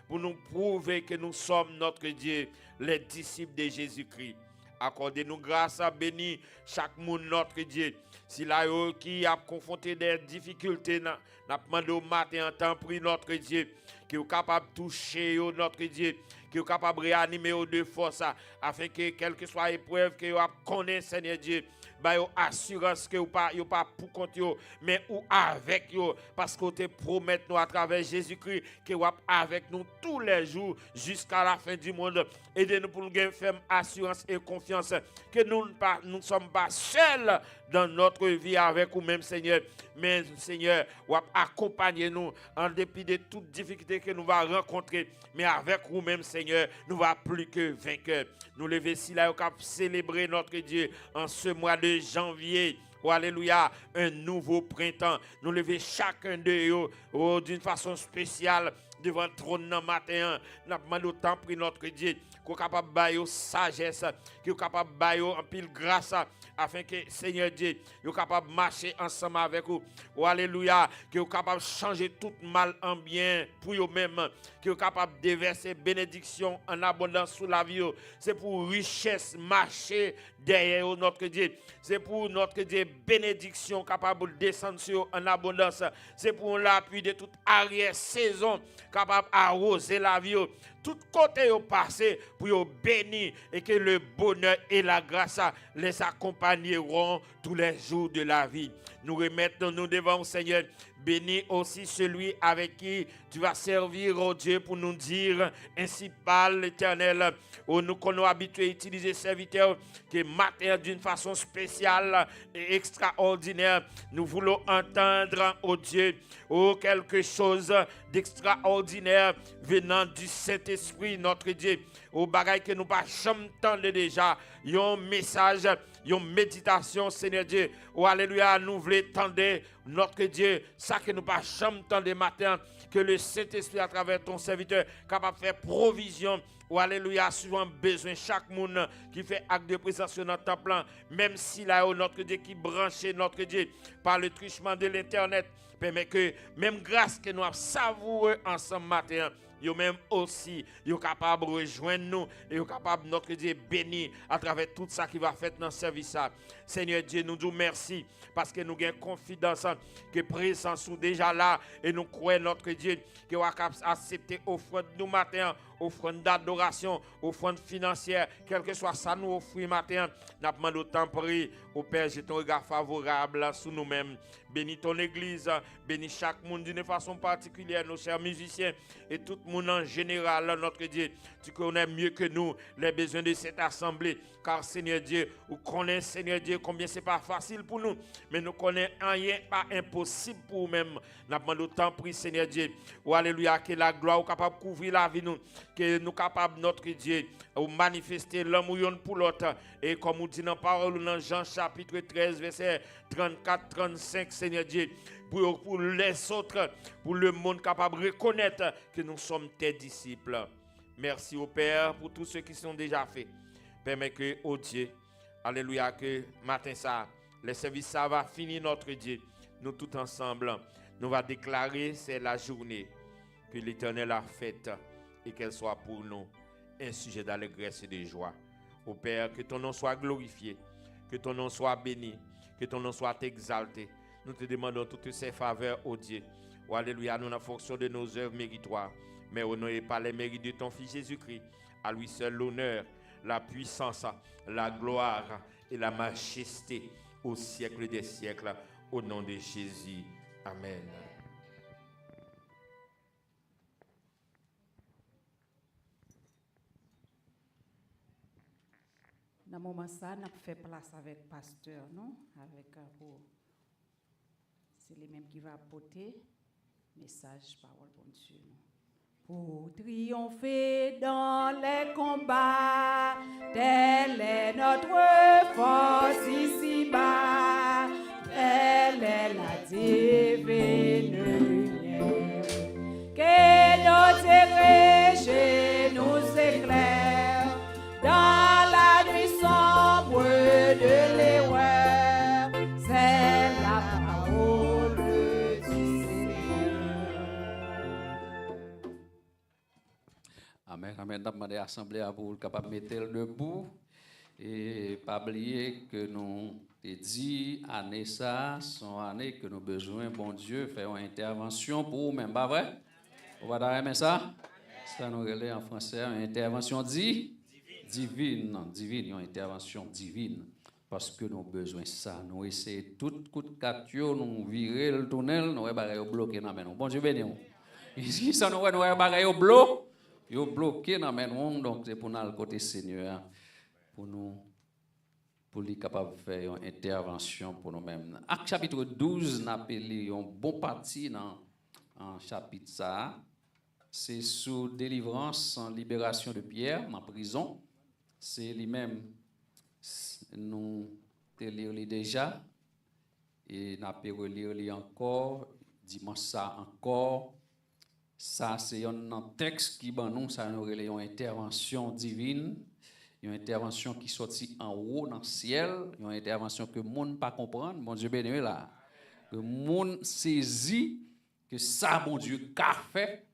pour nous prouver que nous sommes, notre Dieu, les disciples de Jésus-Christ. Accordez-nous grâce à bénir chaque monde, notre Dieu. Si là qui a confronté des difficultés, n'a demandé au matin en temps pris, notre Dieu, qui est capable de toucher, notre Dieu, qui est capable de réanimer de force, afin que, quelle que soit l'épreuve que vous connaissez, Seigneur Dieu, bah, assurance que vous pas pour compte, mais ou avec vous, parce que vous te promettez nous à travers Jésus-Christ que vous êtes avec nous tous les jours jusqu'à la fin du monde. Aidez-nous pour nous gagner ferme assurance et confiance que nous ne sommes pas seuls dans notre vie avec vous-même, Seigneur. Mais, Seigneur, accompagnez-nous en dépit de toutes difficultés que nous allons rencontrer. Mais avec vous-même, Seigneur, nous allons plus que vainqueurs. Nous lever ici là, pour célébrer notre Dieu en ce mois de janvier. Oh, alléluia, un nouveau printemps. Nous lever chacun de eux d'une façon spéciale devant le trône dans matin. Nous demandons autant pour notre Dieu qu'on est capable de bailler sagesse, qu'on est capable de bailler en pile grâce afin que Seigneur Dieu, qu'on est capable de marcher ensemble avec vous. Oh, alléluia, qu'on est capable de changer tout mal en bien pour eux-mêmes, qu'on est capable de déverser bénédiction en abondance sur la vie. C'est pour richesse marcher derrière notre Dieu. C'est pour notre Dieu bénédiction capable de descendre sur en abondance. C'est pour l'appui de toute arrière-saison capable d'arroser la vie. Tout côté au passé pour vous bénir et que le bonheur et la grâce les accompagneront tous les jours de la vie. Nous remettons-nous devant le Seigneur. Bénis aussi celui avec qui tu vas servir, oh Dieu, pour nous dire, ainsi parle l'Éternel, où nous sommes habitués à utiliser serviteurs, que matin d'une façon spéciale et extraordinaire, nous voulons entendre, oh Dieu, quelque chose d'extraordinaire venant du Saint-Esprit, notre Dieu, au bagaille que nous pas jamais entendu déjà, un message, une méditation, Seigneur Dieu, oh alléluia, nous voulons tendre notre Dieu, ça que nous pas jamais entendu matin, que le Saint-Esprit à travers ton serviteur capable de faire provision. Oh, alléluia, suivant besoin chaque monde qui fait acte de présence dans le temple, même si là, notre Dieu qui branche notre Dieu par le truchement de l'Internet, permet que même grâce que nous avons savouré ensemble matin, yo même aussi, yo capable de rejoindre nous et yo capable notre Dieu béni à travers tout ça qui va faire dans ce service. Seigneur Dieu, nous disons merci parce que nous avons confiance que présence est déjà là et nous croyons notre Dieu que va accepter offrande nous matin, offrande d'adoration, offrande financière, quel que soit ça nous offrir matin, nous demandons autant prier au Père, j'ai ton regard favorable sur nous-mêmes. Bénis ton église, bénis chaque monde d'une façon particulière, nos chers musiciens et tout le monde en général, notre Dieu. Tu connais mieux que nous les besoins de cette assemblée, car Seigneur Dieu, nous connaissons, Seigneur Dieu, combien c'est pas facile pour nous, mais nous connaissons rien pas impossible pour nous-mêmes. Nous demandons autant prier, Seigneur Dieu. Oh, alléluia, que la gloire est capable de couvrir la vie nous, que nous capables, notre Dieu, de manifester l'amour pour l'autre. Et comme nous dit dans la parole dans Jean chapitre 13, verset 34-35, Seigneur Dieu, pour les autres, pour le monde capable de reconnaître que nous sommes tes disciples. Merci au Père pour tous ceux qui sont déjà faits. Permets que, oh Dieu, alléluia, que matin ça, le service ça va finir notre Dieu. Nous tous ensemble, nous va déclarer c'est la journée que l'Éternel a faite et qu'elle soit pour nous un sujet d'allégresse et de joie. Au Père, que ton nom soit glorifié, que ton nom soit béni, que ton nom soit exalté. Nous te demandons toutes ces faveurs, ô Dieu. Oh, alléluia, nous en fonction de nos œuvres méritoires, mais honorez par les mérites de ton Fils Jésus-Christ. À lui seul l'honneur, la puissance, la gloire et la majesté au siècle des siècles. Au nom de Jésus. Amen.
Dans ce moment ça, nous fait place avec pasteur, non? Avec pour c'est les mêmes qui va apporter message, parole bon Dieu. Pour triompher dans les combats, telle est notre force ici-bas, telle est la divine lumière, que notre péché nous éclaire dans la nuit sombre de l'erreur, c'est la parole du Seigneur.
Amen. Amen. Nous demandons à l'Assemblée à vous capable de mettre le debout et pas oublier que nous avons dit année ça, sont années que nous avons besoin, bon Dieu, faire une intervention pour nous-mêmes, pas vrai? On va aimer ça? Ça nous relève en français, une intervention divine, une intervention divine. Parce que nous avons besoin de ça. Nous essayons tout coup de catio, nous virer le tunnel, nous avons bloqué dans nous. Bon Dieu béni. Ici, ça nous avons bloqué dans nous. Donc, c'est pour nous le côté Seigneur, pour nous pour lui capable de faire une intervention pour nous-mêmes. Acte chapitre 12, nous avons un bon parti dans un chapitre ça. C'est sous délivrance en libération de Pierre en prison. C'est lui-même, nous te lire déjà et nous avons relire encore, dimanche ça encore. Ça, c'est un texte qui, nous, ça nous relève une intervention divine, une intervention qui sortit en haut dans le ciel, une intervention que le monde ne peut pas comprendre. Mon Dieu béni là. Le monde saisit que ça, mon Dieu, qu'a fait,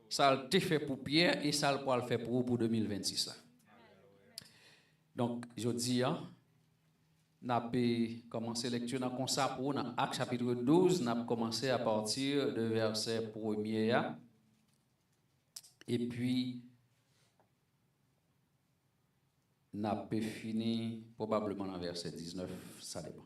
ça a été fait pour Pierre et ça va le faire pour vous pour 2026. Là. Donc, je dis, nous avons commencé la lecture dans ça pour dans Actes chapitre 12, nous avons commencé à partir de verset 1er. Et puis, nous avons fini probablement dans verset 19, ça dépend.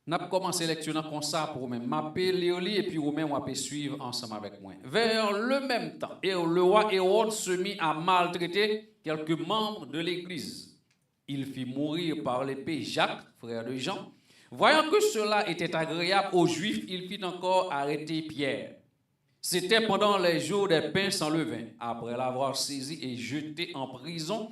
Nous avons commencé la lecture dans ça pour vous-même. M'appelle Léoli et puis vous-même, vous pouvez suivre ensemble avec moi. Vers le même temps, et le roi Hérode se mit à maltraiter quelques membres de l'Église. Il fit mourir par l'épée Jacques, frère de Jean. Voyant que cela était agréable aux Juifs, il fit encore arrêter Pierre. C'était pendant les jours des pains sans levain. Après l'avoir saisi et jeté en prison,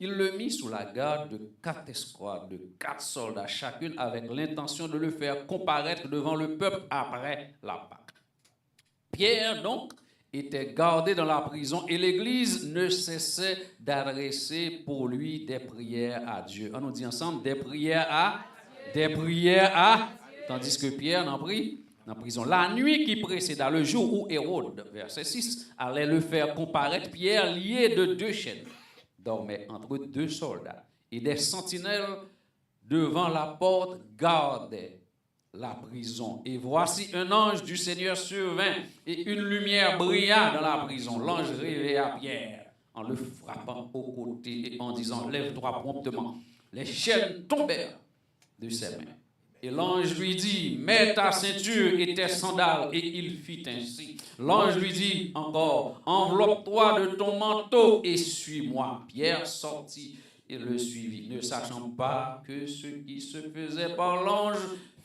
il le mit sous la garde de 4 escouades, de 4 soldats chacune, avec l'intention de le faire comparaître devant le peuple après la Pâque. Pierre, donc, était gardé dans la prison et l'Église ne cessait d'adresser pour lui des prières à Dieu. On nous dit ensemble, des prières à tandis que Pierre n'en prie en prison. La nuit qui précéda le jour où Hérode, verset 6, allait le faire comparaître, Pierre, lié de 2 chaînes, dormait entre 2 soldats, et des sentinelles devant la porte gardaient la prison. Et voici un ange du Seigneur survint, et une lumière brilla dans la prison. L'ange réveilla Pierre en le frappant au côté et en disant, lève-toi promptement. Les chaînes tombèrent de ses mains. Et l'ange lui dit, mets ta ceinture et tes sandales. Et il fit ainsi. L'ange lui dit encore, enveloppe-toi de ton manteau et suis-moi. Pierre sortit et le suivit, ne sachant pas que ce qui se faisait par l'ange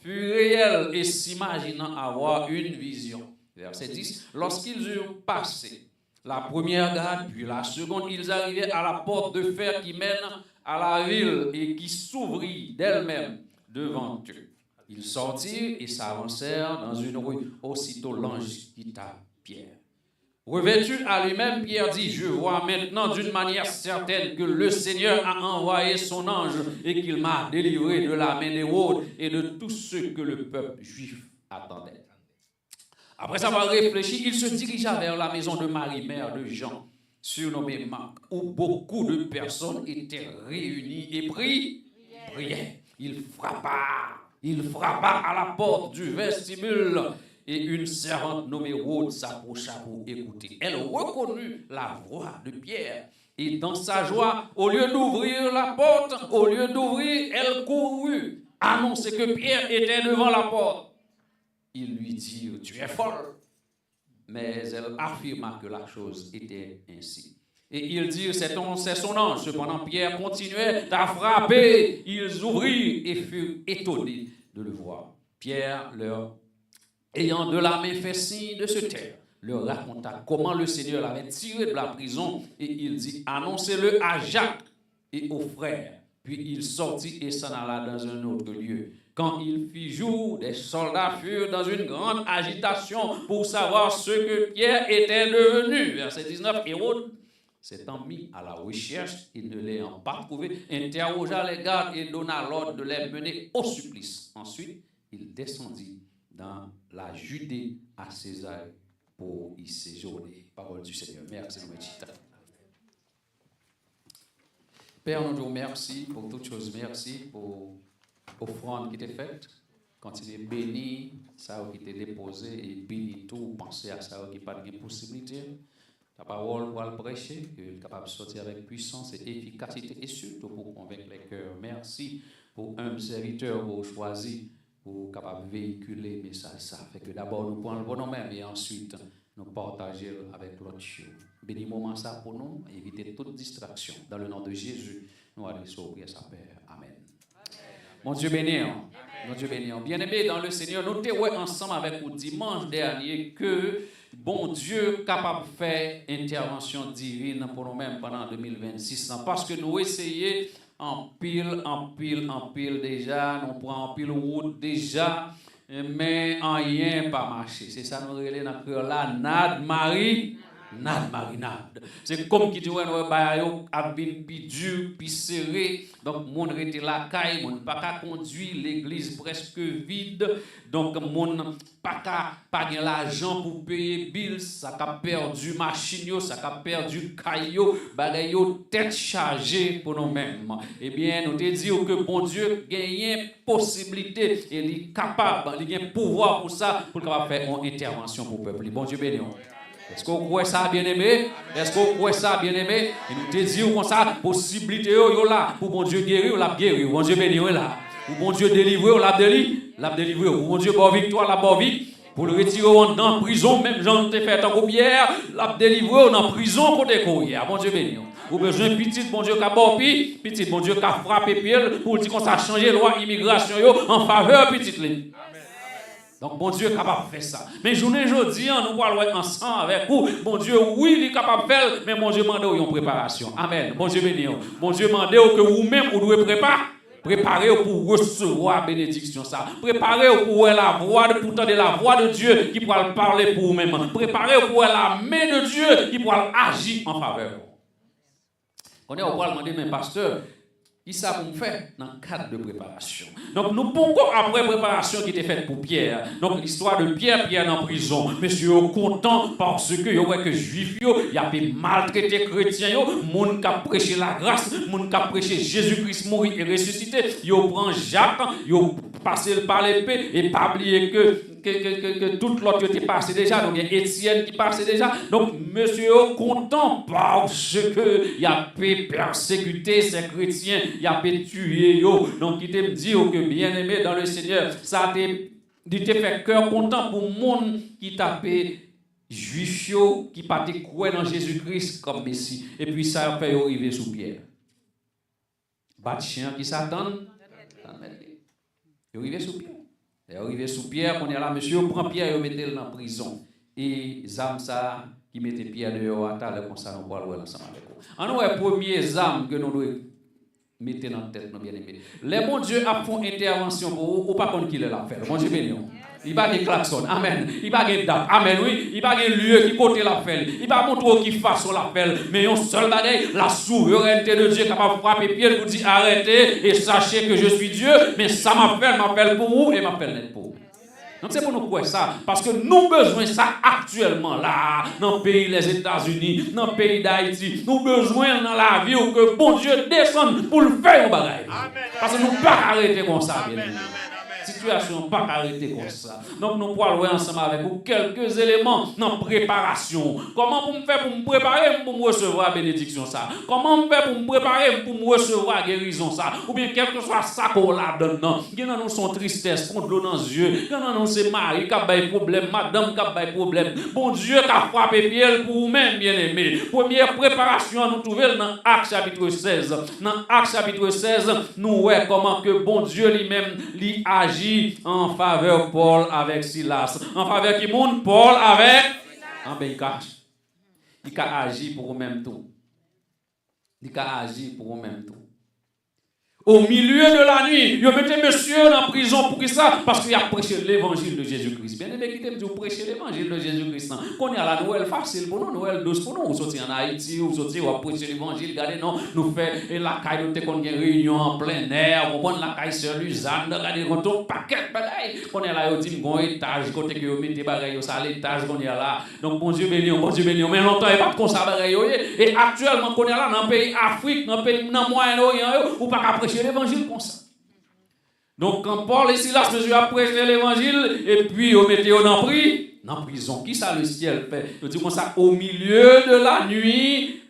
fut réel et s'imaginant avoir une vision. Verset 10. Lorsqu'ils eurent passé la première garde, puis la seconde, ils arrivaient à la porte de fer qui mène à la ville et qui s'ouvrit d'elle-même devant eux. Ils sortirent et s'avancèrent dans une rue. Aussitôt l'ange quitta Pierre. Revêtu à lui-même, Pierre dit, je vois maintenant d'une manière certaine que le Seigneur a envoyé son ange et qu'il m'a délivré de la main d'Hérode et de tout ce que le peuple juif attendait. Après avoir réfléchi, il se dirigea vers la maison de Marie, mère de Jean, surnommée Marc, où beaucoup de personnes étaient réunies et priaient. Il frappa à la porte du vestibule et une servante nommée Rhode s'approcha pour écouter. Elle reconnut la voix de Pierre et dans sa joie, au lieu d'ouvrir la porte, elle courut annoncer que Pierre était devant la porte. Il lui dit, tu es folle. Mais elle affirma que la chose était ainsi. Et ils dirent, c'est son ange. Cependant, Pierre continuait à frapper. Ils ouvrirent et furent étonnés de le voir. Pierre, leur ayant de la main fait signe de se taire, leur raconta comment le Seigneur l'avait tiré de la prison. Et il dit, annoncez-le à Jacques et aux frères. Puis il sortit et s'en alla dans un autre lieu. Quand il fit jour, des soldats furent dans une grande agitation pour savoir ce que Pierre était devenu. Verset 19, Hérode s'étant mis à la recherche et ne l'ayant pas trouvé, interrogea les gardes et donna l'ordre de les mener au supplice. Ensuite, il descendit dans la Judée à Césarée pour y séjourner. Parole du Seigneur. Merci, Père, nous te remercions pour toutes choses. Merci pour l'offrande qui t'est faite. Continuez à bénir ça qui t'est déposé et bénir tout. Pensez à ça qui n'a pas de possibilité. Ta parole pour le prêcher, qu'il est capable de sortir avec puissance et efficacité et surtout pour convaincre les cœurs. Merci pour un serviteur pour choisir, pour capable véhiculer le message. Ça fait que d'abord nous prenons le bon nous-mêmes et ensuite nous partager avec l'autre. Bénis moment ça pour nous, éviter toute distraction. Dans le nom de Jésus, nous allons sauver sa Père. Amen. Mon Dieu béni. Mon Dieu béni. Bien-aimés dans le Seigneur, nous sommes ensemble avec vous dimanche dernier que bon Dieu capable de faire intervention divine pour nous-mêmes pendant 2026. Parce que nous essayons en pile déjà, nous prenons en pile route déjà, mais en rien pas marché. C'est ça nous relève dans le là, nad Marie. Nad. C'est comme qui dit ouais nous bayo a bin pi dur, pi serré. Donc monde rete la caille, monde pas ka conduire l'église presque vide. Donc monde pas gain l'argent pour payer bills, ça ka perdu machine yo, ça ka perdu caillou, bagay yo tête chargée pour nous-mêmes. Eh bien nous te dire que bon Dieu gagne possibilité et il est capable, il a pouvoir pour ça pour capable faire une intervention pour le peuple. Bon Dieu béni. Est-ce que vous croyez ça, bien-aimé? Est-ce que vous croyez ça, bien-aimé? Et nous te disons comme ça, possibilité yo là, pour bon Dieu guérir, l'a guérir, bon Dieu bénir là. Pour bon Dieu délivrer, l'a délivrer. Pour bon Dieu bonne victoire, la bonne vie. Pour le retirer dans la prison, même Jean te fait en Pierre, l'a délivrer dans la prison côté courir. Bon Dieu bénir. Vous besoin petit, bon Dieu, qui a borpi, petit, bon Dieu, qui a frappé pied, pour dire qu'on ça changer loi immigration en faveur petite ligne. Donc, bon Dieu est capable de faire ça. Mais journée aujourd'hui, nous allons ensemble avec vous. Bon Dieu, oui, il est capable de faire, mais bon Dieu demande une préparation. Amen. Bon Dieu béni. Bon Dieu demande que vous-même, vous devez préparer pour recevoir la bénédiction. Ça. Préparer pour la voix de la voix de Dieu qui pourra parler pour vous-même. Préparer pour la main de Dieu qui pourra agir en faveur. On est au point de demander, mais pasteur, qui ça pour faire dans le cadre de préparation. Donc nous pouvons après préparation qui était faite pour Pierre. Donc l'histoire de Pierre dans la prison. Monsieur content parce que yo que juif il a maltraité chrétien monde qui a prêché la grâce, monde qui a prêché Jésus-Christ mourir et ressuscité, yo prend Jacques, yo passé par l'épée et pas oublier que tout l'autre était passé déjà, donc il y a Étienne qui passait déjà. Donc, monsieur est content parce que il a pu persécuter ces chrétiens, il a pu tuer eux. Donc, il te dit que bien aimé dans le Seigneur, ça te fait cœur content pour le monde qui t'a pu juif qui pas te croire dans Jésus-Christ comme Messie. Et puis, ça fait arriver sous Pierre. Bat chien qui s'attend, il arrive sous Pierre. Et arrivé sous Pierre, on est là, monsieur, prend Pierre et mettez-le dans la prison. Et Zam ça, qui mettait Pierre dehors, à table comme ça, nous allons ensemble avec vous. En nous, le premier Zam que nous devons mettre dans la tête, nos bien-aimés. Les bons Dieu a fait une intervention pour vous, ou pas qu'on qu'il l'a fait. Bon Dieu béni. Il va de klaxon, amen. Il va de date, amen, oui. Il va de lieu qui côté la fait. Il va montrer qui façon la fait. Mais un seul bagaille, la souveraineté de Dieu capable de frapper pied pour dire arrêtez et sachez que je suis Dieu. Mais ça m'appelle pour vous et m'appelle net pour vous. Donc c'est pour nous quoi ça? Parce que nous besoin ça actuellement là, dans le pays des États-Unis, dans le pays d'Haïti. Nous besoin dans la vie où que bon Dieu descende pour le faire au bagaille. Parce que nous ne pouvons pas arrêter comme ça, bien aimé. Situation pas arrêtée comme ça. Donc nous pourrons voir ensemble avec vous quelques éléments dans préparation. Comment pour me faire pour me préparer pour me recevoir la bénédiction ça? Comment me faire pour me préparer pour me recevoir la guérison ça? Ou bien quel que soit ça qu'on l'a dedans. Il y en a son tristesse, contre l'eau dans les yeux. Il y en a c'est mari qui a des problèmes, madame qui a des problèmes. Bon Dieu qui a frappé pied pour vous-même bien aimé. Première préparation nous trouvons dans Actes chapitre 16. Dans Actes chapitre 16, nous voyons comment que bon Dieu lui-même lui agit en faveur Paul avec Silas. En faveur qui monte Paul avec en ben il a agi pour vous-même tout. Il a agi pour vous-même tout. Au milieu de la nuit, il mettait monsieur en prison pour qui ça? Parce qu'il a prêché l'évangile de Jésus-Christ. Bien aimé, qui t'aime dire prêcher l'évangile de Jésus-Christ. Qu'on est à la Noël facile pour nous, Noël douce pour nous. Vous sortez en Haïti, vous sortez, vous prêcher l'évangile. Regardez, non, nous fait la caille, nous avons une réunion en plein air, on prend la caille sur Luzanne, regardez, on a un paquet de bagailles. On est là, on dit, on étage, côté que vous mettez des bagailles, ça à l'étage qu'on est là. Donc, bon Dieu béni, mais longtemps, il n'y a pas de comme ça bagailles. Et actuellement, on est là dans le pays Afrique, dans le pays Moyen-Orient, ou pas qu'à prêcher l'évangile comme ça. Donc, quand Paul et Silas, monsieur, a prêché l'évangile, et puis, on mettait dans la prison. Qui ça le ciel fait? Je dis comme ça, au milieu de la nuit,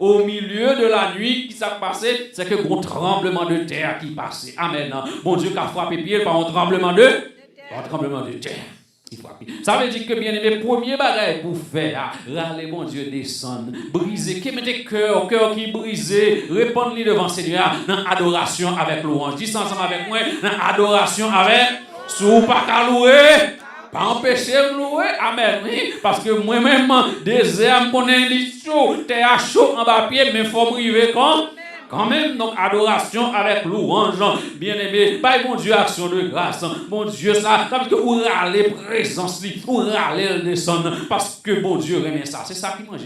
qui s'est passé? C'est que bon tremblement de terre qui passait. Amen. Bon Dieu qui a frappé pied par un tremblement de terre. qui frappe. Ça veut dire que bien aimé, premier bagage pour faire, râler mon Dieu descendre, briser, qui mette cœur qui brisé, répondre devant Seigneur dans adoration avec louange. Dis ça ensemble avec moi, dans adoration avec, sous pas qu'à louer. Pas empêcher de louer, amen, oui, parce que moi-même, désert, mon chaud, t'es à chaud en bas pied, mais il faut m'arriver quand même, donc adoration avec louange, bien aimé, pas mon Dieu, action de grâce, mon Dieu, ça veut dire que vous râlez présence, vous râlez descendre, parce que mon Dieu remet ça, c'est ça qui mange.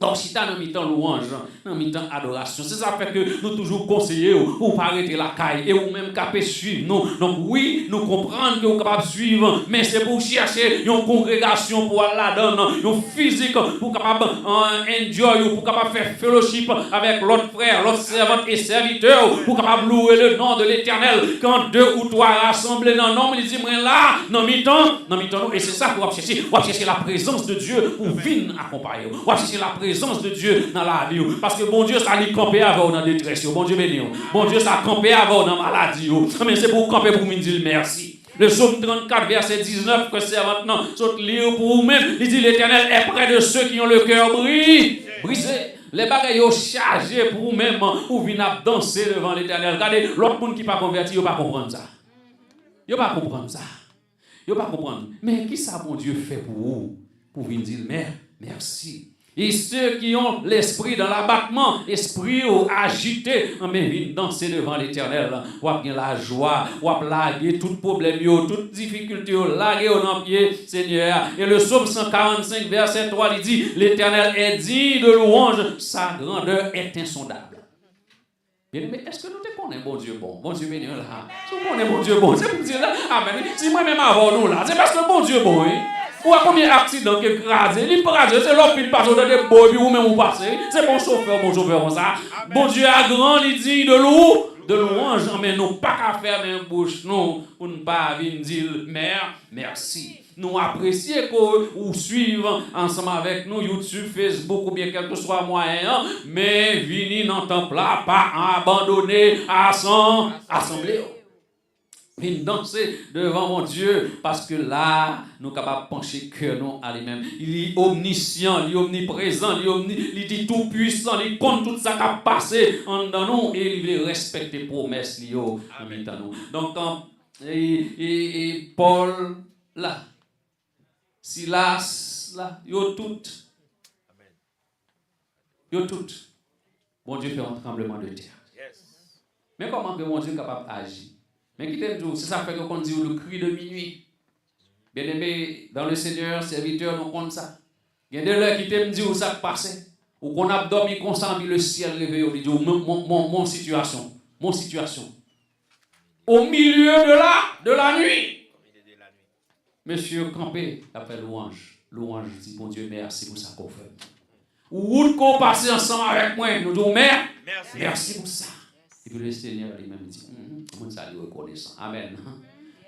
Donc, si tu as mi-temps louange, mi-temps adoration, c'est ça fait que nous toujours conseillons pour ne pas arrêter la caille et ou même capable suivre nous. Donc, oui, nous comprenons que vous êtes capable de suivre, mais c'est pour chercher une congrégation pour aller là-dedans, une physique pour capable enjoy, pour capable faire fellowship avec l'autre frère, l'autre servante et serviteur, pour capable louer le nom de l'Éternel. Quand 2 ou 3 rassemblés dans le nom, il dit, moi là, dans mi-temps, et c'est ça qu'on va chercher. On va chercher la présence de Dieu pour venir accompagner. On va chercher la présence de Dieu dans la vie. Parce que bon Dieu, ça lui camper avant dans la détresse. Bon Dieu béni. Bon Dieu, ça camper avant dans la maladie. Mais c'est pour camper pour me dire merci. Le psaume 34, verset 19, que c'est maintenant, saute lire pour vous-même. Il dit, l'Éternel est près de ceux qui ont le cœur brisé. Les bagailles sont chargés pour vous-même, pour venir danser devant l'Éternel. Regardez, l'autre monde qui n'est pas converti, il ne va pas comprendre ça. Il ne va pas comprendre ça. Il ne va pas comprendre. Mais qui ça, mon Dieu, fait pour vous? Pour venir dire, merci. Et ceux qui ont l'esprit dans l'abattement, esprit agité, mais viennent danser devant l'Éternel. Ou bien la joie, ou laguer tout problème, toute difficulté, laguer dans le pied, Seigneur. Et le psaume 145, verset 3, il dit, l'Éternel est digne de louange, sa grandeur est insondable. Mais est-ce que nous te connaissons, bon Dieu bon? Bon Dieu béni là. Si vous connaissez bon Dieu bon, c'est pour dire là, amen. Si moi-même avant nous là, c'est parce que bon Dieu bon, hein? Ou à combien d'accidents qui crasent? Il crase, c'est l'homme qui passe dans des bois, ou même ou passer. C'est bon chauffeur, comme ça. Bon Dieu a grand, il dit de louange, mais nous pas qu'à fermer une bouche, non, pour ne pas venir dire merci. Nous apprécions que vous suivez ensemble avec nous, YouTube, Facebook, ou bien quel que soit moyen, mais venez dans le temple là, pas abandonner à son assemblée. Viens danser devant mon Dieu, parce que là, nous sommes capables de pencher cœur nous à lui-même. Il est omniscient, il est omniprésent, il est tout puissant, il compte tout ça qui a passé en nous et il veut respecter les promesses liées en nous. Donc, et Paul, là, Silas, là, yo tout. Bon Dieu fait un tremblement de terre. Mais comment que mon Dieu est capable d'agir? Mais qui t'aime tout, c'est ça fait qu'on dit le cri de minuit. Bien aimé, dans le Seigneur, serviteur, nous compte ça. Il y a des gens qui t'aiment dire où ça passe. Ou qu'on a dormi constamment, le ciel réveillé, on dit mon situation. Au milieu de la nuit. Monsieur campé, après louange, dit bon Dieu, merci pour ça qu'on fait. Ou qu'on passe ensemble avec moi, nous disons merci pour ça. Et puis le Seigneur lui-même dit, comment ça dit reconnaissant. Amen.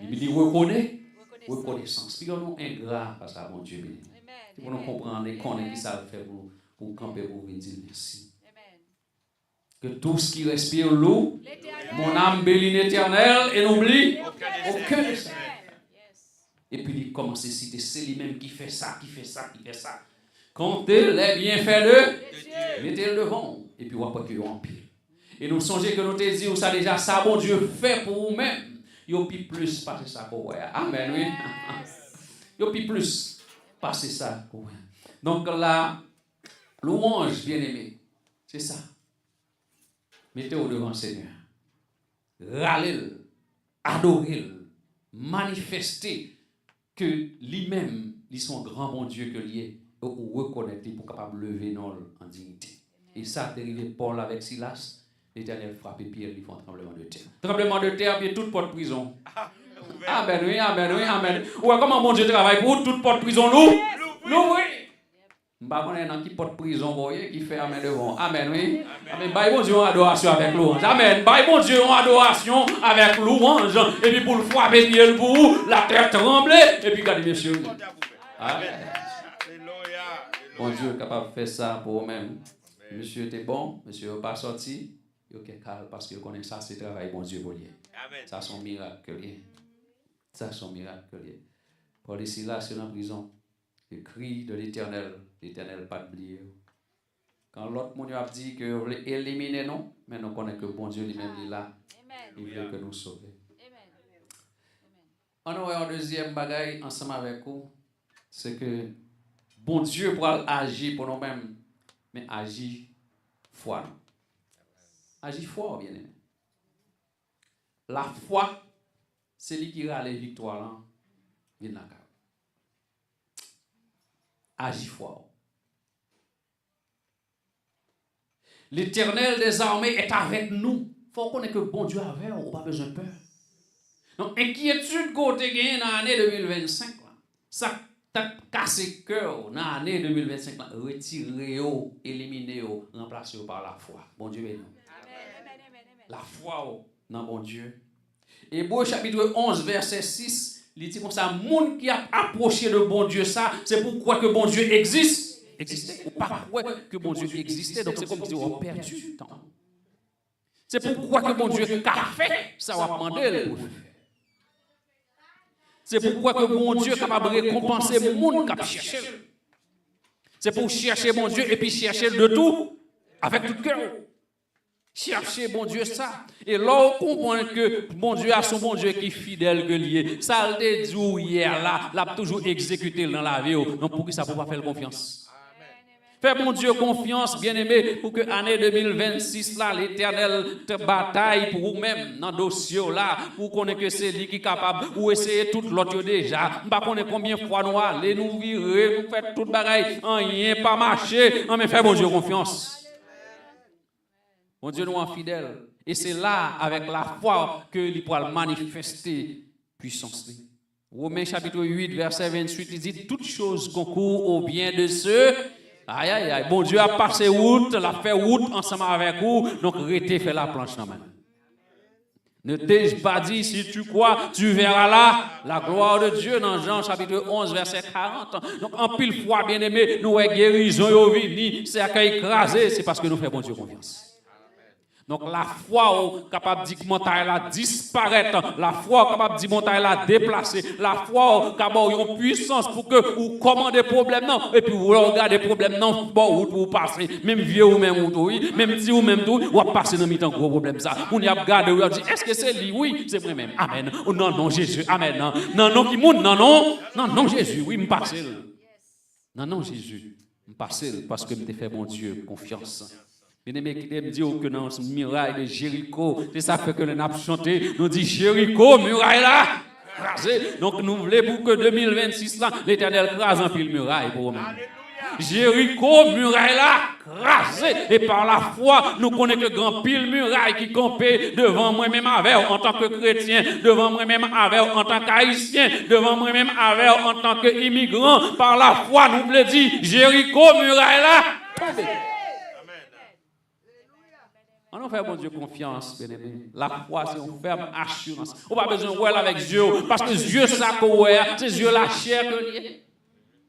Il dit reconnaissance. Puis nous ingrats parce que mon Dieu béni. Pour nous comprendre et connaître qui ça fait pour camper pour venir dire merci. Que tout ce qui respire l'eau, mon âme bénit l'Éternel et n'oublie aucun de ça. Et puis il commence à citer, c'est lui-même qui fait ça. Comptez les bienfaits de Dieu, mettez-le devant, et puis on va pas que en pile. Et nous songeons que nous te disons ça déjà, ça bon Dieu fait pour vous-même. Yo pi plus passer ça pour vous. Amen, oui. Yo pi plus passer ça pour vous. Donc la louange, bien aimé, c'est ça. Mettez-vous devant le Seigneur. Râlez-le, adorez-le, manifestez que lui-même, il est son grand bon Dieu que lui est, ou reconnaître pour capable lever non en dignité. Et ça, dérivé Paul avec Silas. L'Éternel frappe et Pierre, ils font un tremblement de terre. Tremblement de terre, puis toute porte prison. Amen, oui. Ou comment mon Dieu travaille pour toute porte prison, nous, oui. Je ne sais pas qui porte prison, voyez, qui fait amen devant. Amen, oui. Amen. Bye, bon Dieu, en adoration avec louange. Amen. Bye, bon Dieu, en adoration avec louange. Et puis pour le frapper Pierre pour vous, la terre tremblait. Et puis, regardez, messieurs. Amen. Bon Dieu est capable de faire ça pour vous-même. Monsieur était bon, monsieur n'est pas sorti. Ok, parce que vous connaissez ça, c'est travail, bon Dieu, pour lui. Ça, c'est un miracle. Paul et Silas sont en prison. Le cri de l'Éternel, l'Éternel pas oublié. Quand l'autre monde a dit que vous voulez éliminer nous, mais nous connaissons que bon Dieu lui-même est là. Il veut que nous sauver. On a un deuxième bagaille ensemble avec vous, c'est que bon Dieu pour agir pour nous-mêmes, mais agir foi. Agir foi, bien aimé. La foi, c'est lui qui a les victoires là, vient là. Agis foi. L'Éternel des armées est avec nous. Il faut connaître que bon Dieu avec, on n'a pas besoin de peur. Donc, inquiétude côté gain dans l'année 2025, ça t'a cassé cœur dans l'année 2025, retirez, éliminez, remplacez par la foi. Bon Dieu béni. La foi dans bon Dieu. Hébreux chapitre 11, verset 6, il dit comme ça, monde qui a approché de bon Dieu, ça, c'est pourquoi que bon Dieu existe. Existait, ou pas pourquoi que bon Dieu existait, donc c'est comme si on a perdu du temps. C'est pourquoi que bon Dieu a fait, ça va demander pour faire. C'est pourquoi que bon Dieu est capable de récompenser le monde qui a cherché. C'est pour chercher bon Dieu et puis chercher de tout, avec tout cœur. Chercher bon Dieu ça. Et là, on comprend que bon Dieu a son bon Dieu qui est fidèle que lié. Ça le dit hier là, l'a toujours exécuté dans la vie. Donc pour qui ça ne peut pas faire confiance? Fais mon Dieu confiance, bien-aimé, pour que l'année 2026, là, l'Éternel te bataille pour vous-même dans le dossier là, pour qu'on ait que c'est lui qui est capable, ou essayer tout l'autre déjà. Je ne sais pas combien de fois nous allons nous virer, nous faire tout bagaille, rien pas marcher, mais fais mon Dieu confiance. Mon Dieu nous est fidèle. Et c'est là, avec la foi, que il pourra manifester puissance. Romains chapitre 8, verset 28, il dit, toutes choses concourent au bien de ceux. Aïe, aïe, aïe. Bon Dieu a passé route, l'a fait route ensemble avec vous, donc arrêtez, fait la planche dans la main. Ne t'ai-je pas dit, si tu crois, tu verras là la gloire de Dieu dans Jean chapitre 11, verset 40. Donc en pile fois, bien aimé, nous avons guérison, nous vini, c'est à écrasé, c'est parce que nous faisons bon Dieu confiance. Donc la foi capable de dire que montagne là disparaître, la foi capable de dire montagne là déplacer, la foi capable une puissance pour que vous commandez problème non et puis vous regardez problème non bon route pour passer, même vieux ou même oui, même petit ou même tout, ou passer dans mi-temps gros problème ça. On y a regardé ou dit est-ce que c'est lui? Oui, c'est moi même. Amen. Oh, non non Jésus. Amen. Non non qui monde non Jésus. Oui, me passer. Non Jésus. Me passer parce que me fait mon Dieu confiance. Bien-aimé, qui me dit que dans ce muraille de Jéricho, c'est ça que nous avons chanté, nous dit Jéricho, muraille là, crasé. Donc nous voulons pour que 2026 là, l'Éternel crase un pile muraille pour nous. Jéricho, muraille là, crasé. Et par la foi, nous connaissons que grand pile muraille qui campait devant moi-même avec en tant que chrétien, devant moi-même avec en tant qu'haïtien, devant moi-même avec en tant qu'immigrant. Par la foi, nous voulons dire Jéricho, muraille là, tombé. On fait bon Dieu confiance, bien aimé. La foi, c'est une ferme assurance. On n'a pas besoin de voir avec Dieu, parce que Dieu, ça, c'est Dieu la chair que lié.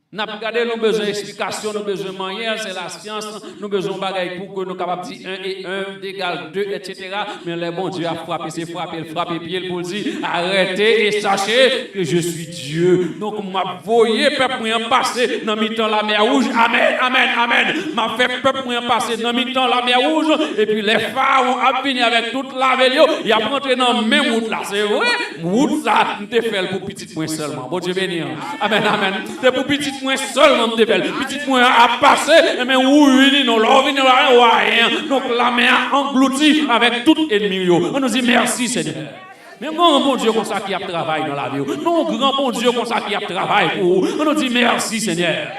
Nous avons regardé, nous avons besoin d'explication, nous avons besoin de moyens, c'est la science, nous avons besoin de bagaille pour que nous soyons capables de dire 1 et 1 égale 2, etc. Mais le bon Dieu a frappé, c'est frappé, il frappe pied pour dire arrêtez et sachez que je suis Dieu. Donc, m'a voyé peuple moyen passer dans mi-temps la mer rouge. Amen, amen, amen. M'a fait peuple moyen passer dans mi-temps la mer rouge. Et puis les pharaons ont fini avec toute la veille. Il a rentré dans la même route là. C'est vrai, route ça, nous te fait pour petit point seulement. Bon Dieu béni. Amen, amen. C'est pour petit point seulement de belle. Petit point à passer, mais oui, non, rien. Donc la mer engloutie avec tout ennemi. On nous dit merci Seigneur. Mais grand bon Dieu comme ça qui a travaillé dans la vie. Non, grand bon Dieu comme ça qui a travaillé pour vous. On nous dit merci Seigneur.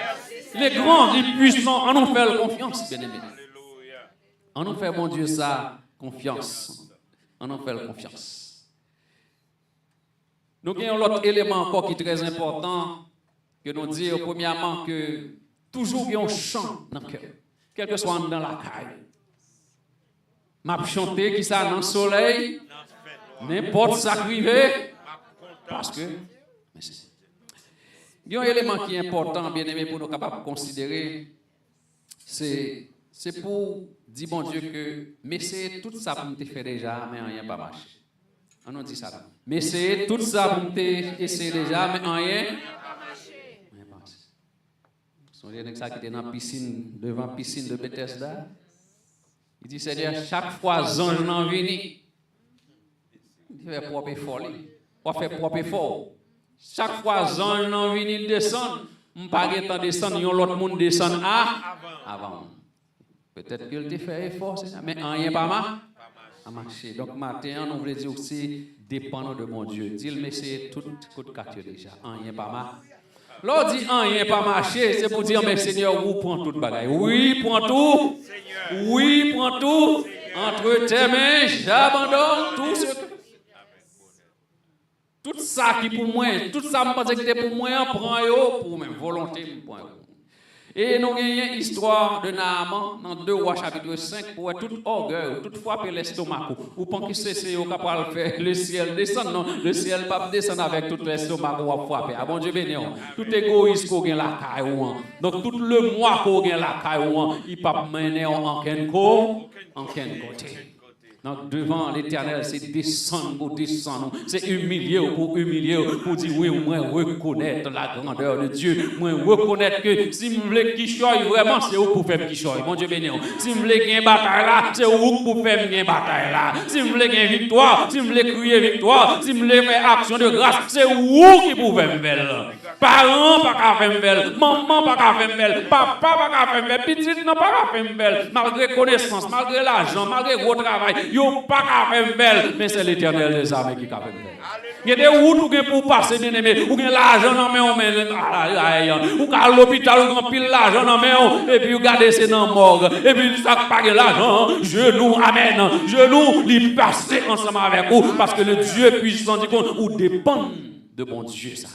Les grands, les puissants, on nous fait confiance, bien aimé. On nous fait bon Dieu ça, confiance. On nous fait confiance. Nous avons l'autre élément encore qui est très important. Que nous disons premièrement que toujours il y a un chant dans le cœur, quel que soit dans la caille. M'a chanté qui ça dans le soleil, n'importe ça privé, parce que il y a un élément qui est important, bien aimé, pour nous capables de considérer, c'est pour dire bon Dieu que mais c'est tout ça pour nous faire déjà, mais rien pas marché. On nous dit ça. Mais c'est tout ça pour nous essayer déjà, mais rien. Son ça qui était dans la piscine, devant la piscine de Bethesda. Il dit, Seigneur, chaque fois ange n'en vini, il fait propre effort. Il fait propre effort. Chaque fois ange n'en vini descendre, je ne pas temps descendre, l'autre monde descend avant. Peut-être qu'il te fait effort, Seigneur, mais rien pas marché. Donc, matin, on voulait dire aussi, dépendant de mon Dieu. Dis-le, mais c'est tout côté quartier déjà. Rien pas marché. L'on dit rien pas marché, c'est pour dire, mais Seigneur, vous prend tout bagaille. Oui, prends tout. Oui, prends tout. Entre tes mains, j'abandonne tout ce que. Tout ça qui pour moi, tout ça me pense que c'est pour moi, prends yo pour même volonté. Et nous avons une histoire de Naaman dans 2 Rois chapitre 5 pour tout orgueil, toute fois que l'estomac. Ou pensez que c'est capable de faire le ciel descendre, non? Le ciel ne va descendre avec tout l'estomac ou frapper. Ah bon Dieu béni. Tout égoïste qu'on a la caille. Donc tout le mois qu'on a la caille, il ne peut pas mener en quel côté. Donc devant l'Éternel, c'est descendre pour descendre. C'est humilier pour dire oui, moi reconnaître la grandeur de Dieu. Moi reconnaître que si je veux qu'il choigne vraiment, c'est où pour faire qu'il choigne. Mon Dieu béni. Si je veux qu'il y ait une bataille là, c'est où pour faire une bataille là. Si je veux qu'il y ait une victoire, si je veux crier victoire, si je veux faire action de grâce, c'est où qui pour faire une belle. Parents pas qu'à faire une belle, maman pas qu'à faire une belle, papa pas qu'à faire une belle, petite non pas qu'à faire une belle. Malgré connaissance, malgré l'argent, malgré gros travail. Yo pas qu'à faire belle, mais c'est l'Éternel des armées qui a fait belle. Il y a des routes pour passer, bien aimé, ou bien l'argent dans main, ou à l'hôpital, ou bien pile l'argent dans main, et puis regardez c'est dans morgue, et puis ça pas l'argent, genou, amen, genou, il passe ensemble avec vous, parce que le Dieu puissant dit qu'on ou dépend de bon Dieu ça.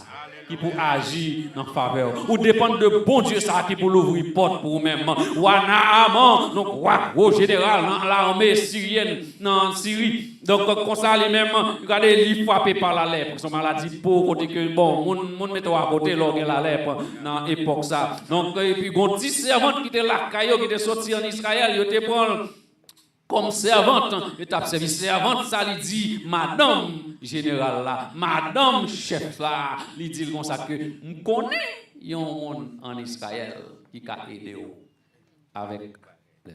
Qui pour agir en faveur. Ou dépendre de bon Dieu ça qui pour l'ouvrir porte pour vous-même. Ou Naaman, donc roi général dans l'armée syrienne en Syrie. Donc comme ça lui-même, regardez, il frappé par la lèpre. Son maladie pour côté que bon, mon metto à côté là la lèpre dans époque ça. Donc et puis gon 10 servantes qui étaient là caillou qui étaient sortis en Israël, ils étaient prendre comme servante, étape service servante, ça lui dit, madame générale là, madame chef là, lui dit comme ça que, je connais un monde en Israël qui a aidé avec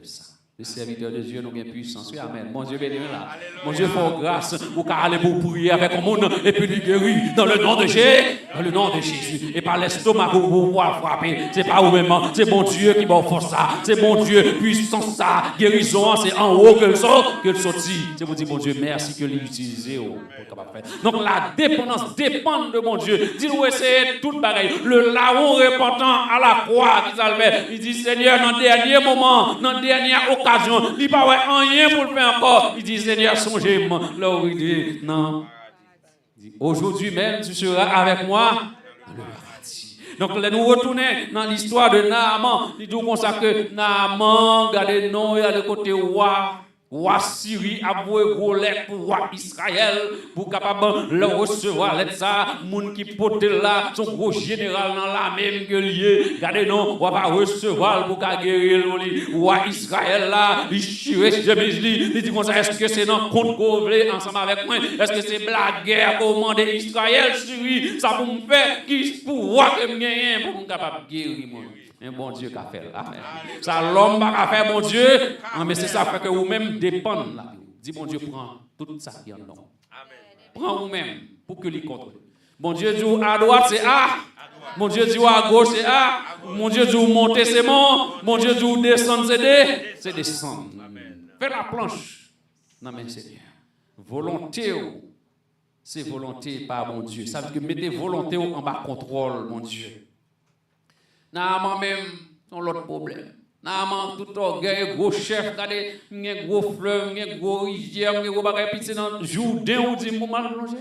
ça. Le serviteur de Dieu, nous avons puissance. Oui, amen. Mon Dieu béni là. Mon Dieu fait grâce. Vous pouvez aller pour prier avec le monde et puis lui guérir dans le nom de Jésus. Dans le nom de Jésus. Et par l'estomac pour pouvoir frapper. C'est pas vous-même. C'est bon Dieu qui va faire ça. C'est bon Dieu, puissance ça. Guérison, c'est en haut que le sortit. C'est pour dire, mon Dieu, merci que l'utiliser. Donc la dépendance dépend de mon Dieu. Dis-nous, c'est tout bagaille. Le larron repentant à la croix qui s'alvait. Il dit, Seigneur, dans le dernier moment, dans la dernière occasion, il n'y a pas rien pour le faire encore. Il dit, Seigneur, songez-moi. Là où il dit, non. Aujourd'hui même, tu seras avec moi dans le paradis. Donc, là, nous retournons dans l'histoire de Naaman. Il dit comme ça que Naaman, regardez, non, il y a le côté roi. Roi Syrie a voué gros lettre pour roi Israël pour capable le recevoir lettre ça moun qui pote là son gros général dans la même que lié regardez non on va recevoir pour guérir le roi Israël là il chire il dit comme ça est-ce que c'est dans compte gouverneur ensemble avec moi est-ce que c'est la guerre commande Israël Syrie ça pour me faire qui pour roi que me gagner pour me capable guérir moi. Un bon Dieu qui a fait. Amen. Ça, l'homme n'a pas fait, bon Dieu. Mais c'est ça fait que vous-même dépendez. Dis, bon Dieu, prends tout ça qui est en nous. Prends vous-même pour que les contrôle. Bon Dieu dit à droite, c'est A. Mon Dieu dit à gauche, c'est A. Mon Dieu dit monter, c'est mon. Mon Dieu dit descendre, c'est D. C'est descendre. Fais la planche. Non, mais Seigneur. Volonté, c'est volonté par mon Dieu. Ça veut dire que mettez volonté en bas contrôle, mon Dieu. Naaman même, son l'autre problème. Naaman, tout orgueil, gros chef, regardez, il y a gros fleuve, il y a gros rivière, il y a gros bagay, puis c'est dans le Jourdain, on dit, mon mal plongé.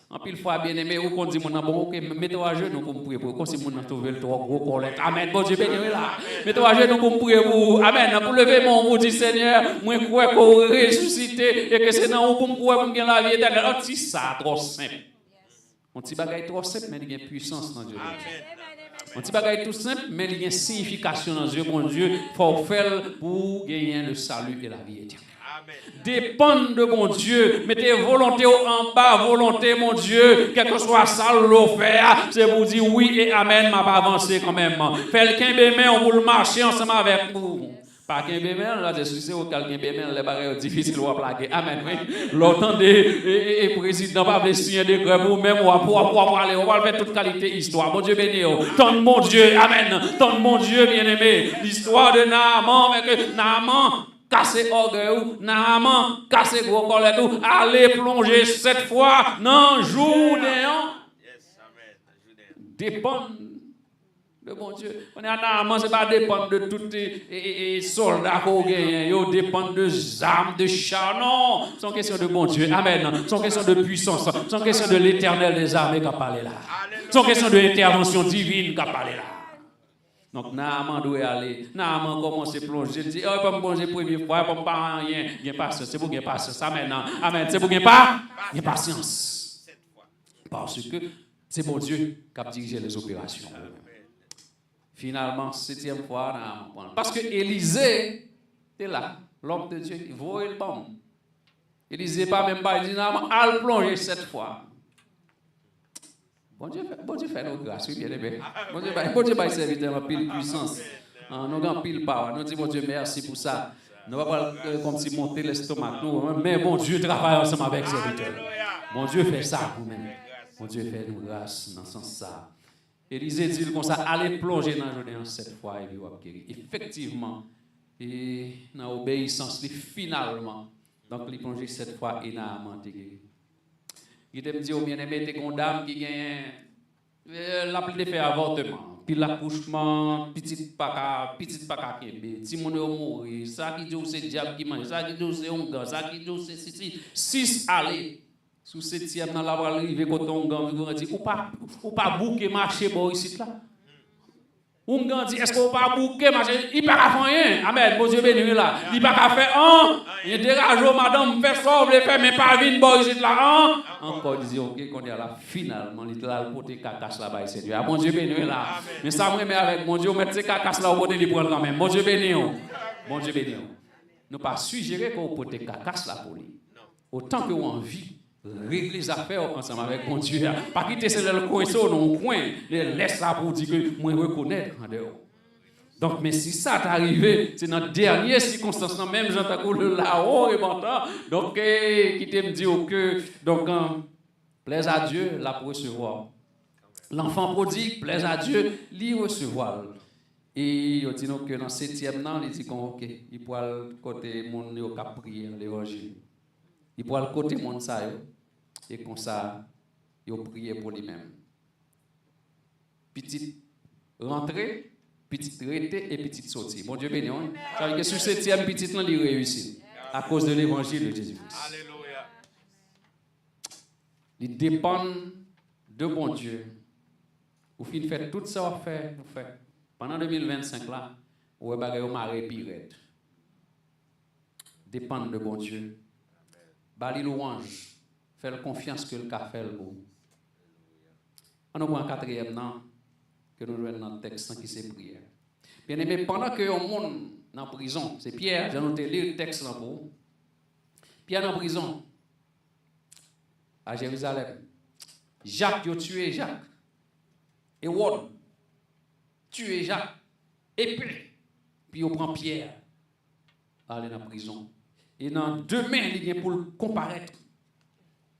En pile fois, bien aimé, ou qu'on dit, mon bon, ok, mettez-vous à genoux pour me prier pour vous. Comme si mon trouvé le trop gros colette. Amen, bon Dieu, béni, là. Mettez-vous à genoux pour me prier pour vous. Amen, pour lever mon vous dit, Seigneur, moi, crois qu'on ressuscité, et que c'est dans vous pour me croire pour me gagner la vie éternelle. On dit ça, trop simple. On dit bagay trop simple, mais il y a puissance dans Dieu. On dit bagaille tout simple, mais il y a une signification dans Dieu, mon Dieu, il faut faire pour gagner le salut et la vie éternelle. Dépendre de mon Dieu. Mettez volonté en bas, volonté, mon Dieu. Quel que soit ça, l'offert, c'est vous dire oui et amen, m'a pas avancé quand même. Faites le quinbémen, on va marcher ensemble avec vous. Pas quinbémen, là, je suis sûr qu'un quinbémen, les barrières difficiles à plaquer. Amen, oui. L'autant et président, pas de signer des grèves ou même, pour aller, on va faire toute qualité histoire. Mon Dieu béni, ton mon Dieu, amen. Ton mon Dieu bien-aimé. L'histoire de Naaman, avec Naaman. Casser orgueil, Naaman, casser gros collet, allez plonger 7 fois dans Jourdain. Dépendre de mon Dieu. On est à Naaman, c'est pas dépendre de tous les soldats qu'on gagne, ils dépendent de armes, de chars. Non, c'est une question de bon Dieu. Amen. C'est une question de puissance. C'est une question de l'éternel des armées qui a parlé là. C'est une question de l'intervention divine qui a parlé là. Donc, Naaman doit aller. Naaman commence à plonger. Il dit, oh, pas me plonger première fois, pas me pas rien. Il y a patience. C'est pour qu'il y ait patience. Amen. Amen. C'est pour qu'il y ait pas. Il y a patience. Parce que c'est mon Dieu qui a dirigé les opérations. Finalement, 7e fois, Naaman. Parce que Élisée était là. L'homme de Dieu, il voit le bon. Élisée pas même pas. Il dit, Naaman, allez plonger 7 fois. Bon Dieu fait nos grâces, oui, bien aimé. Bon Dieu va servir en pile puissance. Nous avons pile power. Nous disons, bon Dieu, merci pour ça. Nous ne va pas comme si monter l'estomac. Mais bon Dieu travaille ensemble avec ses serviteurs. Bon Dieu fait ça pour nous. Bon Dieu fait nos grâces dans ce sens-là. Élisée dit comme ça, allez plonger dans le Jourdain 7 fois et vous allez guérir. Effectivement, et dans l'obéissance, finalement, donc il plonge 7 fois et Naaman est guéri. Il te dit, bien aimé, t'es une dame qui gagne la plus de fait avortement, puis l'accouchement, petit pas kembe, si mon est mourir, ça qui dit c'est diable qui mange, ça qui dit c'est ongan, ça qui dit c'est si 6 aller sous 7e dans la voie arriver quand ongan dit ou pas bouquer marché bon ici là. Ongan dit est-ce qu'on pas bouquer marché, il pas faire rien. Amen, bon Dieu béni là. Il pas faire il dérage madame fait ça, veut faire mais pas vinn bon ici là. Encore dit OK qu'on est là finalement il là le côté cacasse là bas Seigneur. Bon Dieu béni là. Mais ça me met avec mon Dieu mettre ces cacasse là au côté il prendre quand même. Bon Dieu béni. Bon Dieu béni. Nous pas suggérer qu'on côté cacasse là pour lui. Autant que on envie régler les affaires ensemble avec mon Dieu. Pas quitter c'est le coin ça dans le coin, laisse ça pour dire que moi reconnaître en dehors. Donc mais si ça t'est arrivé, c'est dans dernière circonstance même j'entends là-haut et maintenant donc qui te me dit que donc plaise à Dieu la pour recevoir. L'enfant prodigue plaise à Dieu l'y recevoir. Et il dit que dans 7e an il dit OK, il pourra côté mon yo cap prier l'évangile. Il pourra le côté monde ça et comme ça il prier pour lui-même. Petite rentrée, petite retraite et petite sortie. Bon Dieu béni. Ça veut dire que sur 7e petite là il réussit à cause de l'évangile de Jésus-Christ. Alléluia. Il dépend de bon Dieu. Vous finissez faire tout ça vous fait. Pendant 2025 là, vous avez un maré pirate. Dépend de bon Dieu. Bali louange, faire confiance que le cas fait le bon. On a un 4e nan que nous jouons dans le texte qui c'est prière. Bien aimé, pendant que on monde en prison, c'est Pierre, j'ai noté lire le texte là pour. Pierre en prison à Jérusalem. Jacques a tué Jacques. Et Ward tué Jacques. Et puis on prend Pierre aller dans la prison. Et dans 2 mains, il vient pour comparaître.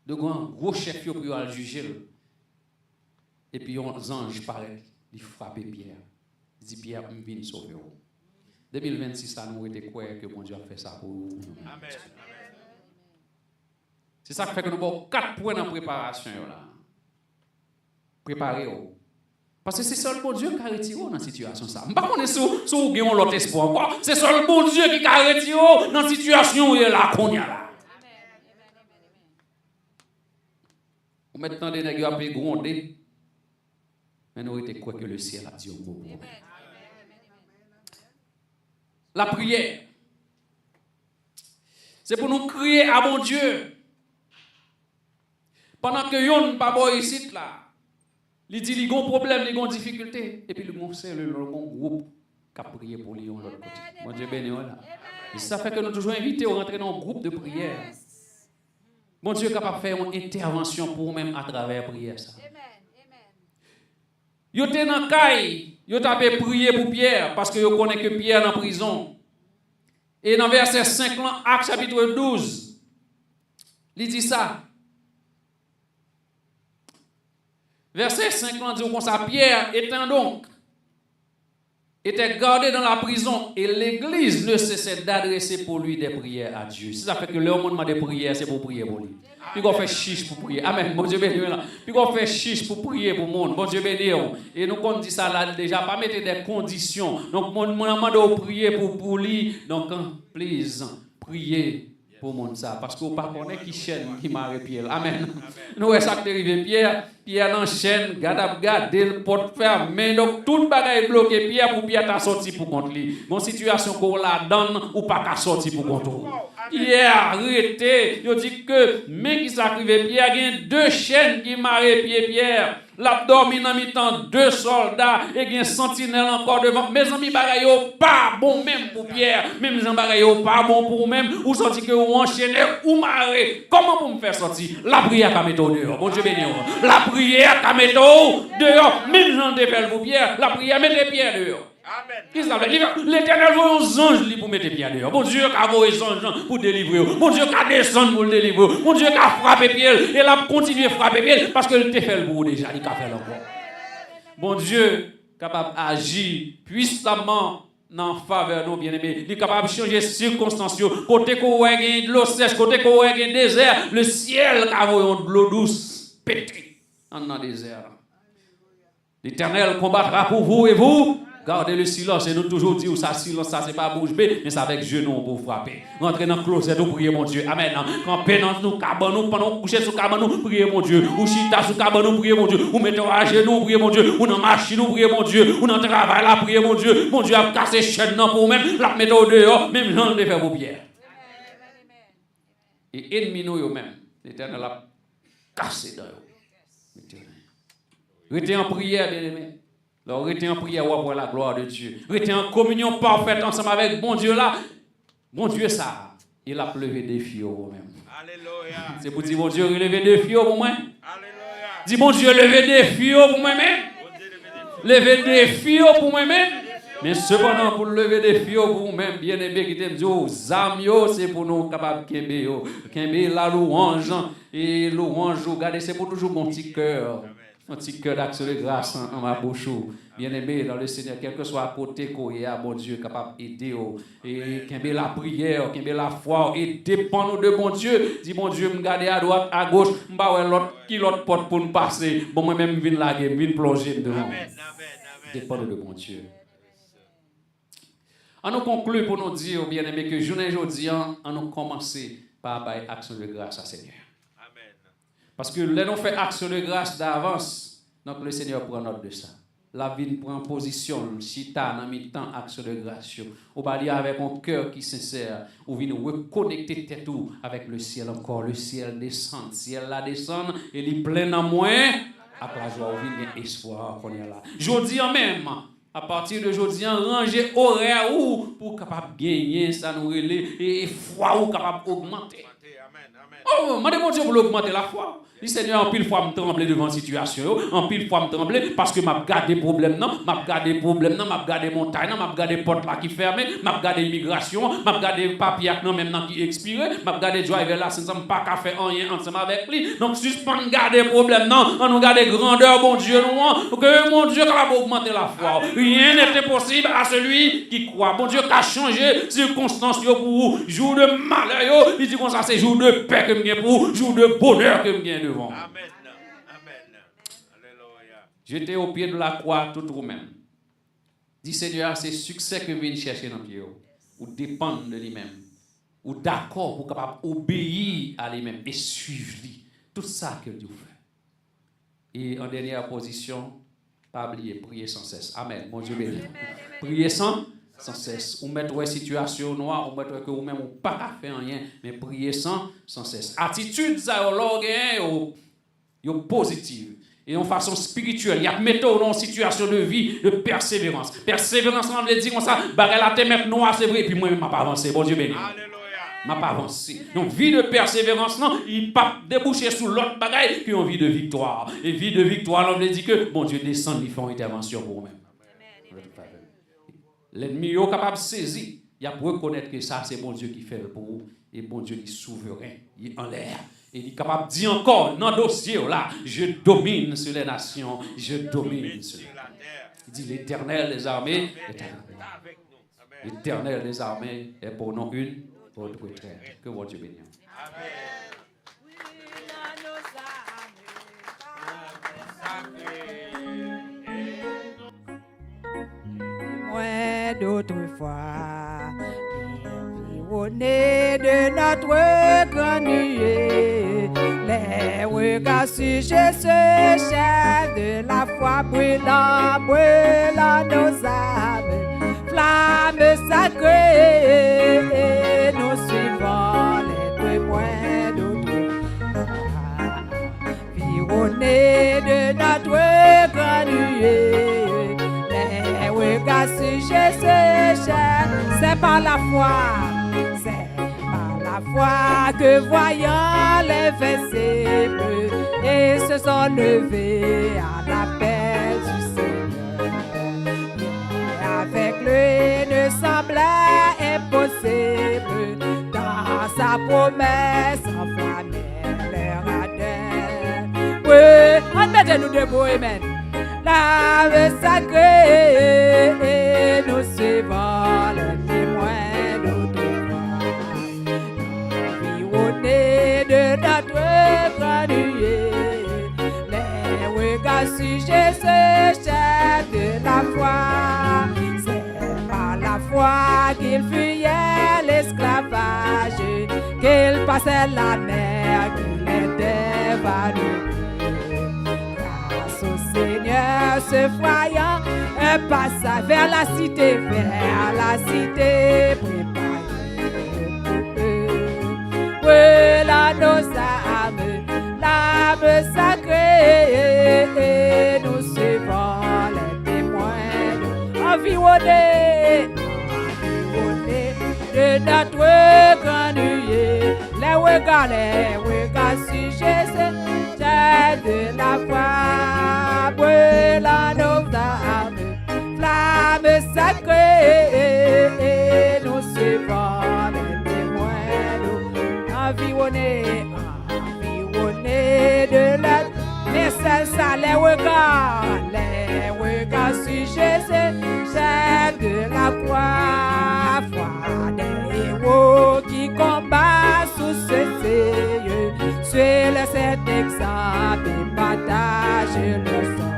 De gros chefs pour aller juger. Et puis, un ange paraît, il frappe Pierre. Il dit Pierre, je viens sauver. 2026, ça nous était quoi que bon Dieu a fait ça pour nous. Amen. C'est ça qui fait que nous avons 4 points en préparation. Préparez-vous. Parce que c'est seul bon Dieu qui a retiré dans la situation. Je ne sais pas si vous avez l'autre espoir. C'est seul bon Dieu qui a retiré dans la situation où il est là. Vous mettez dans des nègres à gronder. Mais nous avons quoi que le ciel a dit au mot. La prière. C'est pour nous crier à mon Dieu. Pendant que yon pas bon ici là. Il dit qu'il y a un problème, il y a une difficulté. Et puis, c'est le groupe qui a prié pour lui de l'autre côté. Mon Dieu béni, là. Et ça fait que nous toujours invités à rentrer dans un groupe de prière. Bon Dieu est capable de faire une intervention pour nous-mêmes à travers la prière. Yo êtes dans la caille, yo tapé prier pour Pierre parce que yo connaît que Pierre est en prison. Et dans verset 5, Actes chapitre 12, il dit ça. Verset 5, il dit comme ça, Pierre étant donc était gardé dans la prison et l'église ne cessait d'adresser pour lui des prières à Dieu. Ça fait que le monde des prières, c'est pour prier pour lui. Puis qu'on fait chiche pour prier. Amen. Bon Dieu béni. Puis qu'on fait chiche pour prier pour le monde. Bon Dieu béni. Et nous qu'on dit ça là déjà, pas mettre des conditions. Donc mon demande de prier pour lui. Donc please, priez pour le monde ça. Parce qu'on ne connaît pas qui chaîne qui marre Pierre. Amen. Nous est ça qui est arrivé Pierre dans la chaîne, garde le porte fermé. Donc tout le bagage est bloqué Pierre pour Pierre t'a sorti pour contre lui. Mon situation qu'on la donne ou pas qu'à sortir pour contre lui. Pierre arrêté, il dit que mais qui s'arrive Pierre, il y a deux chaînes qui marrent Pierre. L'a dormi dans mi-temps deux soldats et il y a un sentinelle encore devant. Mes amis bagaille pas bon même pour Pierre, même les bagaille pas bon pour même ou sorti que ou enchaîné ou marré. Comment pour me faire sortir? La prière qu'a mettre dehors. Bon Dieu béni. La prière qu'a mettre dehors, même Jean de faire pour Pierre, la prière mettez Pierre dehors. L'Éternel veut aux anges pour mettre Pierre dehors. Bon Dieu qui a envoyé les anges pour délivrer. Bon Dieu qui a descendu pour le délivrer. Bon Dieu qui a frappé Pierre. Et a continué à frapper Pierre parce qu'il te fait le bout déjà. Il a fait encore. Bon Dieu capable d'agir puissamment en faveur de nos bien-aimés. Il est capable de changer les circonstances. Côté qu'on a de l'eau sèche, côté qu'on a de désert, le ciel qui a envoyé de l'eau douce pétée dans le désert. L'Éternel combattra pour vous et vous. Gardez le silence et nous toujours dire ça silence ça c'est pas bouche bée mais c'est avec genou pour frapper. Rentrez dans le closet nous prier mon Dieu. Amen. Quand pénance nous cabane nous pendant coucher sur cabane nous prier mon Dieu. Ou chita sur cabane nous prier mon Dieu. Ou mettons à genoux prier mon Dieu. Ou dans machine nous prier mon Dieu. Ou dans travail là prier mon Dieu. Mon Dieu a cassé chaîne non pour même la mettre au dehors même Jean de faire pour Pierre. Et ennemi nous eux même l'Éternel a cassé dans eux. Restez en prière bien-aimés. Alors, restez en prière pour la gloire de Dieu. Restez en communion parfaite ensemble avec bon Dieu là. Bon Dieu ça, il a levé des filles pour vous-même. Alléluia. C'est pour dire bon Dieu, levé des filles pour moi. Alléluia. Dis bon Dieu, levé des filles pour moi-même. Levé des filles pour moi-même. Mais cependant, pour lever des filles pour vous-même, bien aimé, qui t'aime Dieu, zamio, c'est pour nous capables de kembe la louange. Et louange, regardez, c'est pour toujours mon petit cœur. Un petit cœur d'action de grâce en ma bouche. Bien aimé dans le Seigneur, quel que soit à côté qu'on y a, bon Dieu, capable d'aider. Et qu'il y ait la prière, qu'il y ait la foi, et dépend de bon Dieu. Dis bon Dieu, me garder à droite, à gauche, je vais l'autre qui l'autre porte pour nous passer. Bon, moi-même, je viens la guerre, je viens plonger devant. Dépend de bon Dieu. On nous conclut pour nous dire, bien aimé, que journée aujourd'hui, on nous commencer par action de grâce à Seigneur. Parce que là, nous faisons action de grâce d'avance, donc le Seigneur prend note de ça. La vie prend position, chita, dans mi-temps, action de grâce. On va dire avec un cœur qui est sincère, on vient nous reconnecter tout avec le ciel encore. Le ciel descend, le ciel là descend, et il est plein en moins. Après la joie, on vient espoir qu'on est là. Jeudi en même, à partir de jeudi, ranger horaire ou pour capable gagner, ça nous relève, et foi ou capable d'augmenter. Oh, mon Dieu pour augmenter la foi. Le Seigneur, en pile fois, me trembler devant la situation. En pile fois, me trembler parce que m'a gardé problème, non. M'a gardé problème, non. M'a gardé montagne, non. M'a gardé porte là qui fermée. M'a gardé immigration. M'a gardé papier, non, même non, qui expiré. M'a gardé driver là, sans pas qu'à faire rien ensemble avec lui. Donc, suspend garder problème, non. On nous garde grandeur, bon Dieu, nous. Que mon Dieu va augmenter la foi. Rien n'est impossible à celui qui croit. Bon Dieu, qui a changé circonstances pour vous. Jour de malheur, il dit comme ça, c'est jour de paix que me gagne pour vous. Jour de bonheur que me gagne devant. Amen. Amen. Alléluia. J'étais au pied de la croix tout vous-même. Dis Seigneur, c'est succès que vient chercher dans le pied. Ou dépendre de lui-même. Ou d'accord pour capable obéir à lui-même et suivre lui. Tout ça que Dieu fait. Et en dernière position, pas oublier, prier sans cesse. Amen. Mon Dieu béni. Prier sans cesse. Ou mettre une situation noire, ou mettre que vous-même ou pas faire rien, mais prier sans cesse. Attitude ça yo positive. et en façon spirituelle, il y a mis dans une situation de vie de persévérance. Persévérance, on veut dire comme ça, bagay la terre maintenant noir, c'est vrai, et puis moi-même, je ne pas avancé. Bon Dieu béni. Je ne pas avancé. Donc, vie de persévérance, non, il ne pas déboucher sur l'autre bagaille qui ont vie de victoire. Et vie de victoire, on veut dire que, bon Dieu descend, il fait une intervention pour vous-même. L'ennemi est capable de saisir. Il y a pour reconnaître que ça, c'est bon Dieu qui fait pour vous. Et bon Dieu, il est souverain, il est en l'air. Et il est capable de dire encore, dans le dossier là, je domine sur les nations, je domine sur la terre. Il dit l'Éternel des armées est avec nous. L'Éternel des armées est pour nous une autre retraite. Que bon Dieu bénisse.
Moins d'autrefois, environnés de notre grand nuée, les regards sujets se chef de la foi brûlant, brûlant nos âmes, flammes sacrées, nous suivons les témoins d'autrefois, environnés de notre grand nuée. C'est par la foi que voyant les versets et se sont levés à l'appel du Seigneur. Et avec lui ne semblait impossible, dans sa promesse enflammait leur ardeur. Oui, admettez-nous debout, amen. L'âme sacrée, nous suivons le témoin d'autrefois. Environnés de notre grand nuée, les regards sujets se jettent de la foi. C'est par la foi qu'ils fuyaient l'esclavage, qu'ils passaient la mer, qu'ils étaient valoureux. Au Seigneur se voyant un passage vers la cité préparée pour eux. Voilà nos âmes, l'âme sacrée, nous suivons les témoins environnés de notre grand nuée. Les regards sujets de la foi, brûlant nos âmes, flammes sacrées, nous suivons les témoins, environnés de la mais ça, les regards sujets, c'est de la foi des héros qui combattent sous ce feu. Suis cet exemple et partage le sang.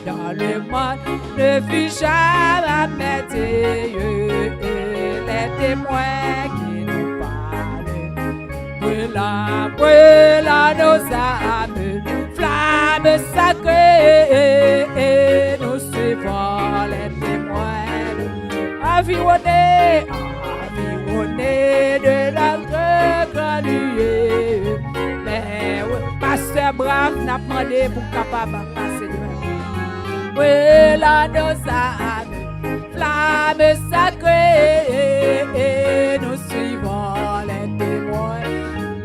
Dans le monde, ne fut jamais Dieu, les témoins qui nous parlent. Brûlant nos âmes, flammes sacrées, nous suivons les témoins. Environnés de la grand nuée. Mais pasteur brave n'a pas demandé pour capable passer devant. Brûlant nos âmes, flammes sacrées, nous suivons les témoins.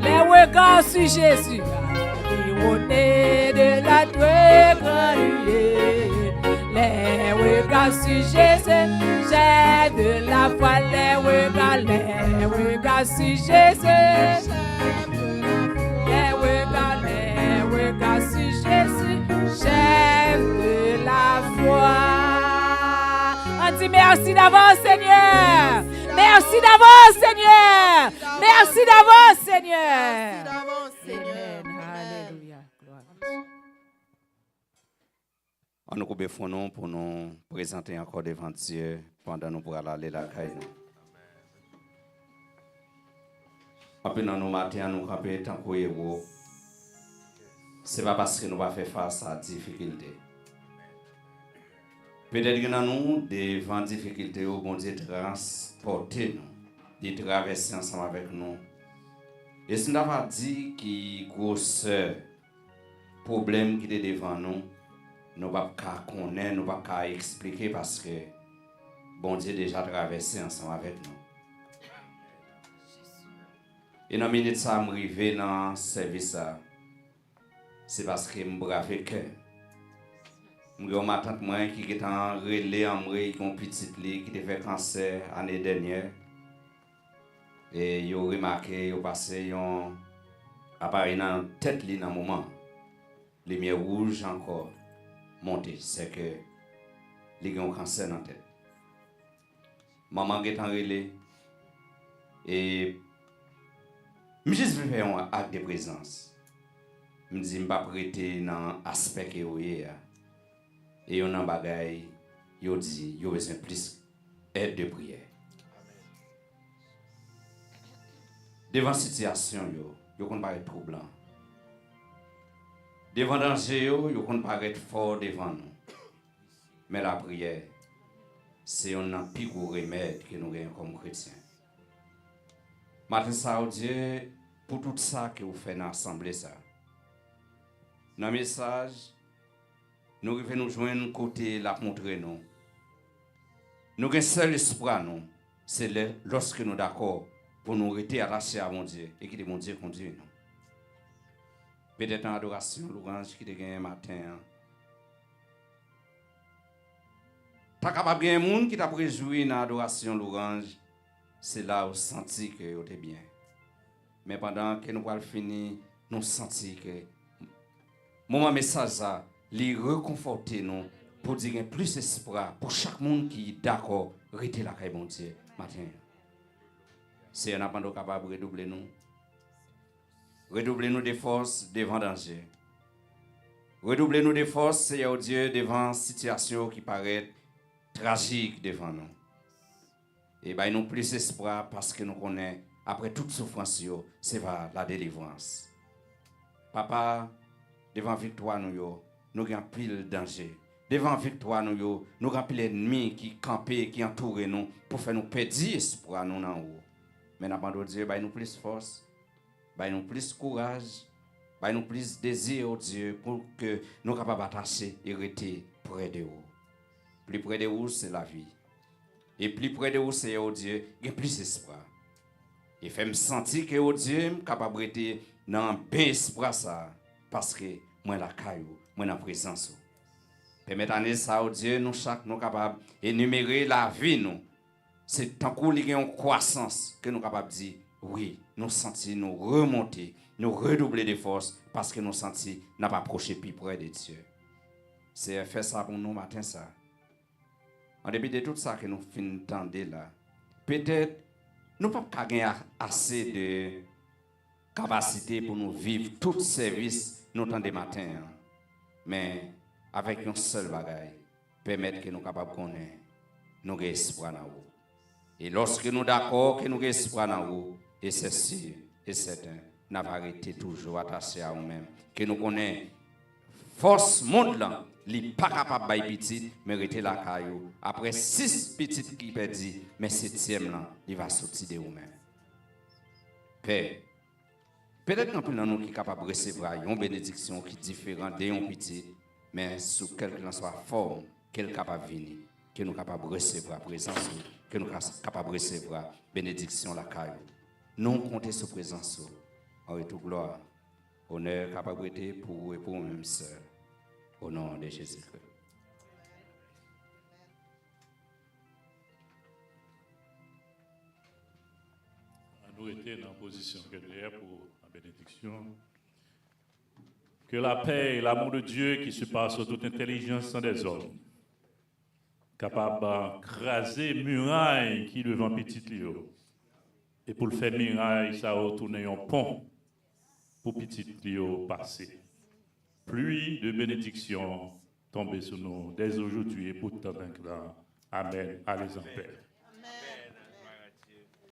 Les regards sur Jésus, environnés de la grand nuée. Les regards sur Jésus, j'ai de la foi, les regards sur Jésus. Les regards sur Jésus, chef de la foi. On dit merci d'avance, Seigneur. Merci d'avance, Seigneur. Merci d'avance, Seigneur. Amen. Alléluia.
On nous coupe fond pour nous présenter encore devant Dieu pendant nous pour aller la caille. Après nous matin nous camper tant que héros. C'est pas parce que nous va faire face à difficultés. Peut-être que nous devant difficultés au bon Dieu transporter nous, de traverser ensemble avec nous. Et si nous avons dit que grosseur
problème qui est devant nous, nous ne pouvons pas connaître, nous ne pouvons pas expliquer parce que bon Dieu déjà traversé ensemble avec nous. Et dans la minute ça m'arrive dans le service, c'est parce que je brave le cœur. Je suis ma tante qui est en relais en moi, qui a un petit lit, qui a fait cancer l'année dernière. Et ils ont remarqué, ils ont passé, ils ont apparu dans la tête dans un moment. Les lumières rouges encore monté, c'est que ils ont un cancer dans la tête. Maman est en relais et je juste faire un acte de présence. Je me dis, je ne vais pas prêter dans l'aspect que vous avez. Et on a un bagage, il dit, il y a besoin de plus d'aide de prière. Devant la situation, il y a paraît troublant. Devant le danger, il y a paraît fort devant nous. Mais la prière, c'est un plus gros remède que nous avons comme chrétiens. Matin, Dieu, pour tout ça que vous faites dans l'assemblée, dans le message, nous devons nous joindre côté la montrer nous. Nous avons un seul espoir, c'est lorsque nous sommes d'accord pour nous rester attachés à mon Dieu et que mon Dieu conduit nous. Peut-être en adoration, l'orange qui est gagné un matin. T'as capable de gagner un monde qui t'a réjoui dans l'adoration, l'orange. C'est là où senti que vous êtes bien. Mais pendant que nous allons finir, nous senti que mon message a les reconforter nous pour dire plus espoir pour chaque monde qui est d'accord rester là mon Dieu matin. C'est un appel capable de redoubler nous. Redoubler nous des forces devant danger. Redoubler nous des forces, Seigneur Dieu, devant situation qui paraît tragique devant nous. Et bien, nous plus espoir parce que nous connaissons, après toute souffrance, c'est la délivrance. Papa, devant victoire, nous avons pile danger. Devant victoire, nous avons pile ennemis qui campent, qui entourent nous pour faire nous perdre espoir nous en haut. Mais nous Dieu, nous plus force, nous plus courage, nous plus désir, Dieu, pour que nous soyons capables d'attacher et rester près de vous. Plus près de vous, c'est la vie. Et plus près de vous, Seigneur Dieu, il y a plus d'espoir. Et fait me sentir que oh Dieu, je suis capable de rester dans un bon espoir ça, parce que moi la caillou, moi la présence. Permettez à ça, oh Dieu, nous chaque nous capables d'énumérer la vie nous. C'est tant qu'on y a une croissance que nous sommes capables de dire oui, nous sentir nous remonter, nous redoubler de force parce que nous sentir n'a pas approché plus près de Dieu. C'est faire ça pour nous matin ça. En dépit de tout ça que nous finissons d'entendre là, peut-être nous ne pouvons pas gagner assez de capacité pour nous vivre tout service nous temps de matin. Mais avec un seul bagage, permettre que nous soyons capables de connaître, nous avons espoir dans vous. Et lorsque nous sommes d'accord que nous avons espoir dans vous, et c'est sûr et certain, nous n'avons pas arrêté toujours attachés à nous-mêmes. Que nous connaissons force monde là. Il n'est pas capable de petit, mais rester la caillou. Après 6 petites qui perdent, mais 7e là, il va sortir de vous-même. Père, peut-être qu'on peut nous qui est capable de recevoir une bénédiction qui est différente d'un petit, mais sous quelque que soit forme, qu'elle est capable de venir, que nous sommes capables de recevoir présence, que nous sommes capables de recevoir bénédiction la caillou. Nous comptons sur présence. En toute gloire, honneur, capacité pour vous et pour vous-même sœurs. Au nom de Jésus-Christ.
Nous étions dans la position régulière pour la bénédiction. Que la paix et l'amour de Dieu qui surpasse toute intelligence des hommes, capable d'écraser muraille qui devant petit Lio, et pour le faire muraille, ça a retourné un pont pour petit Lio passer. Pluie de bénédiction tombée sur nous dès aujourd'hui et pour tant d'un. Amen. Allez en paix.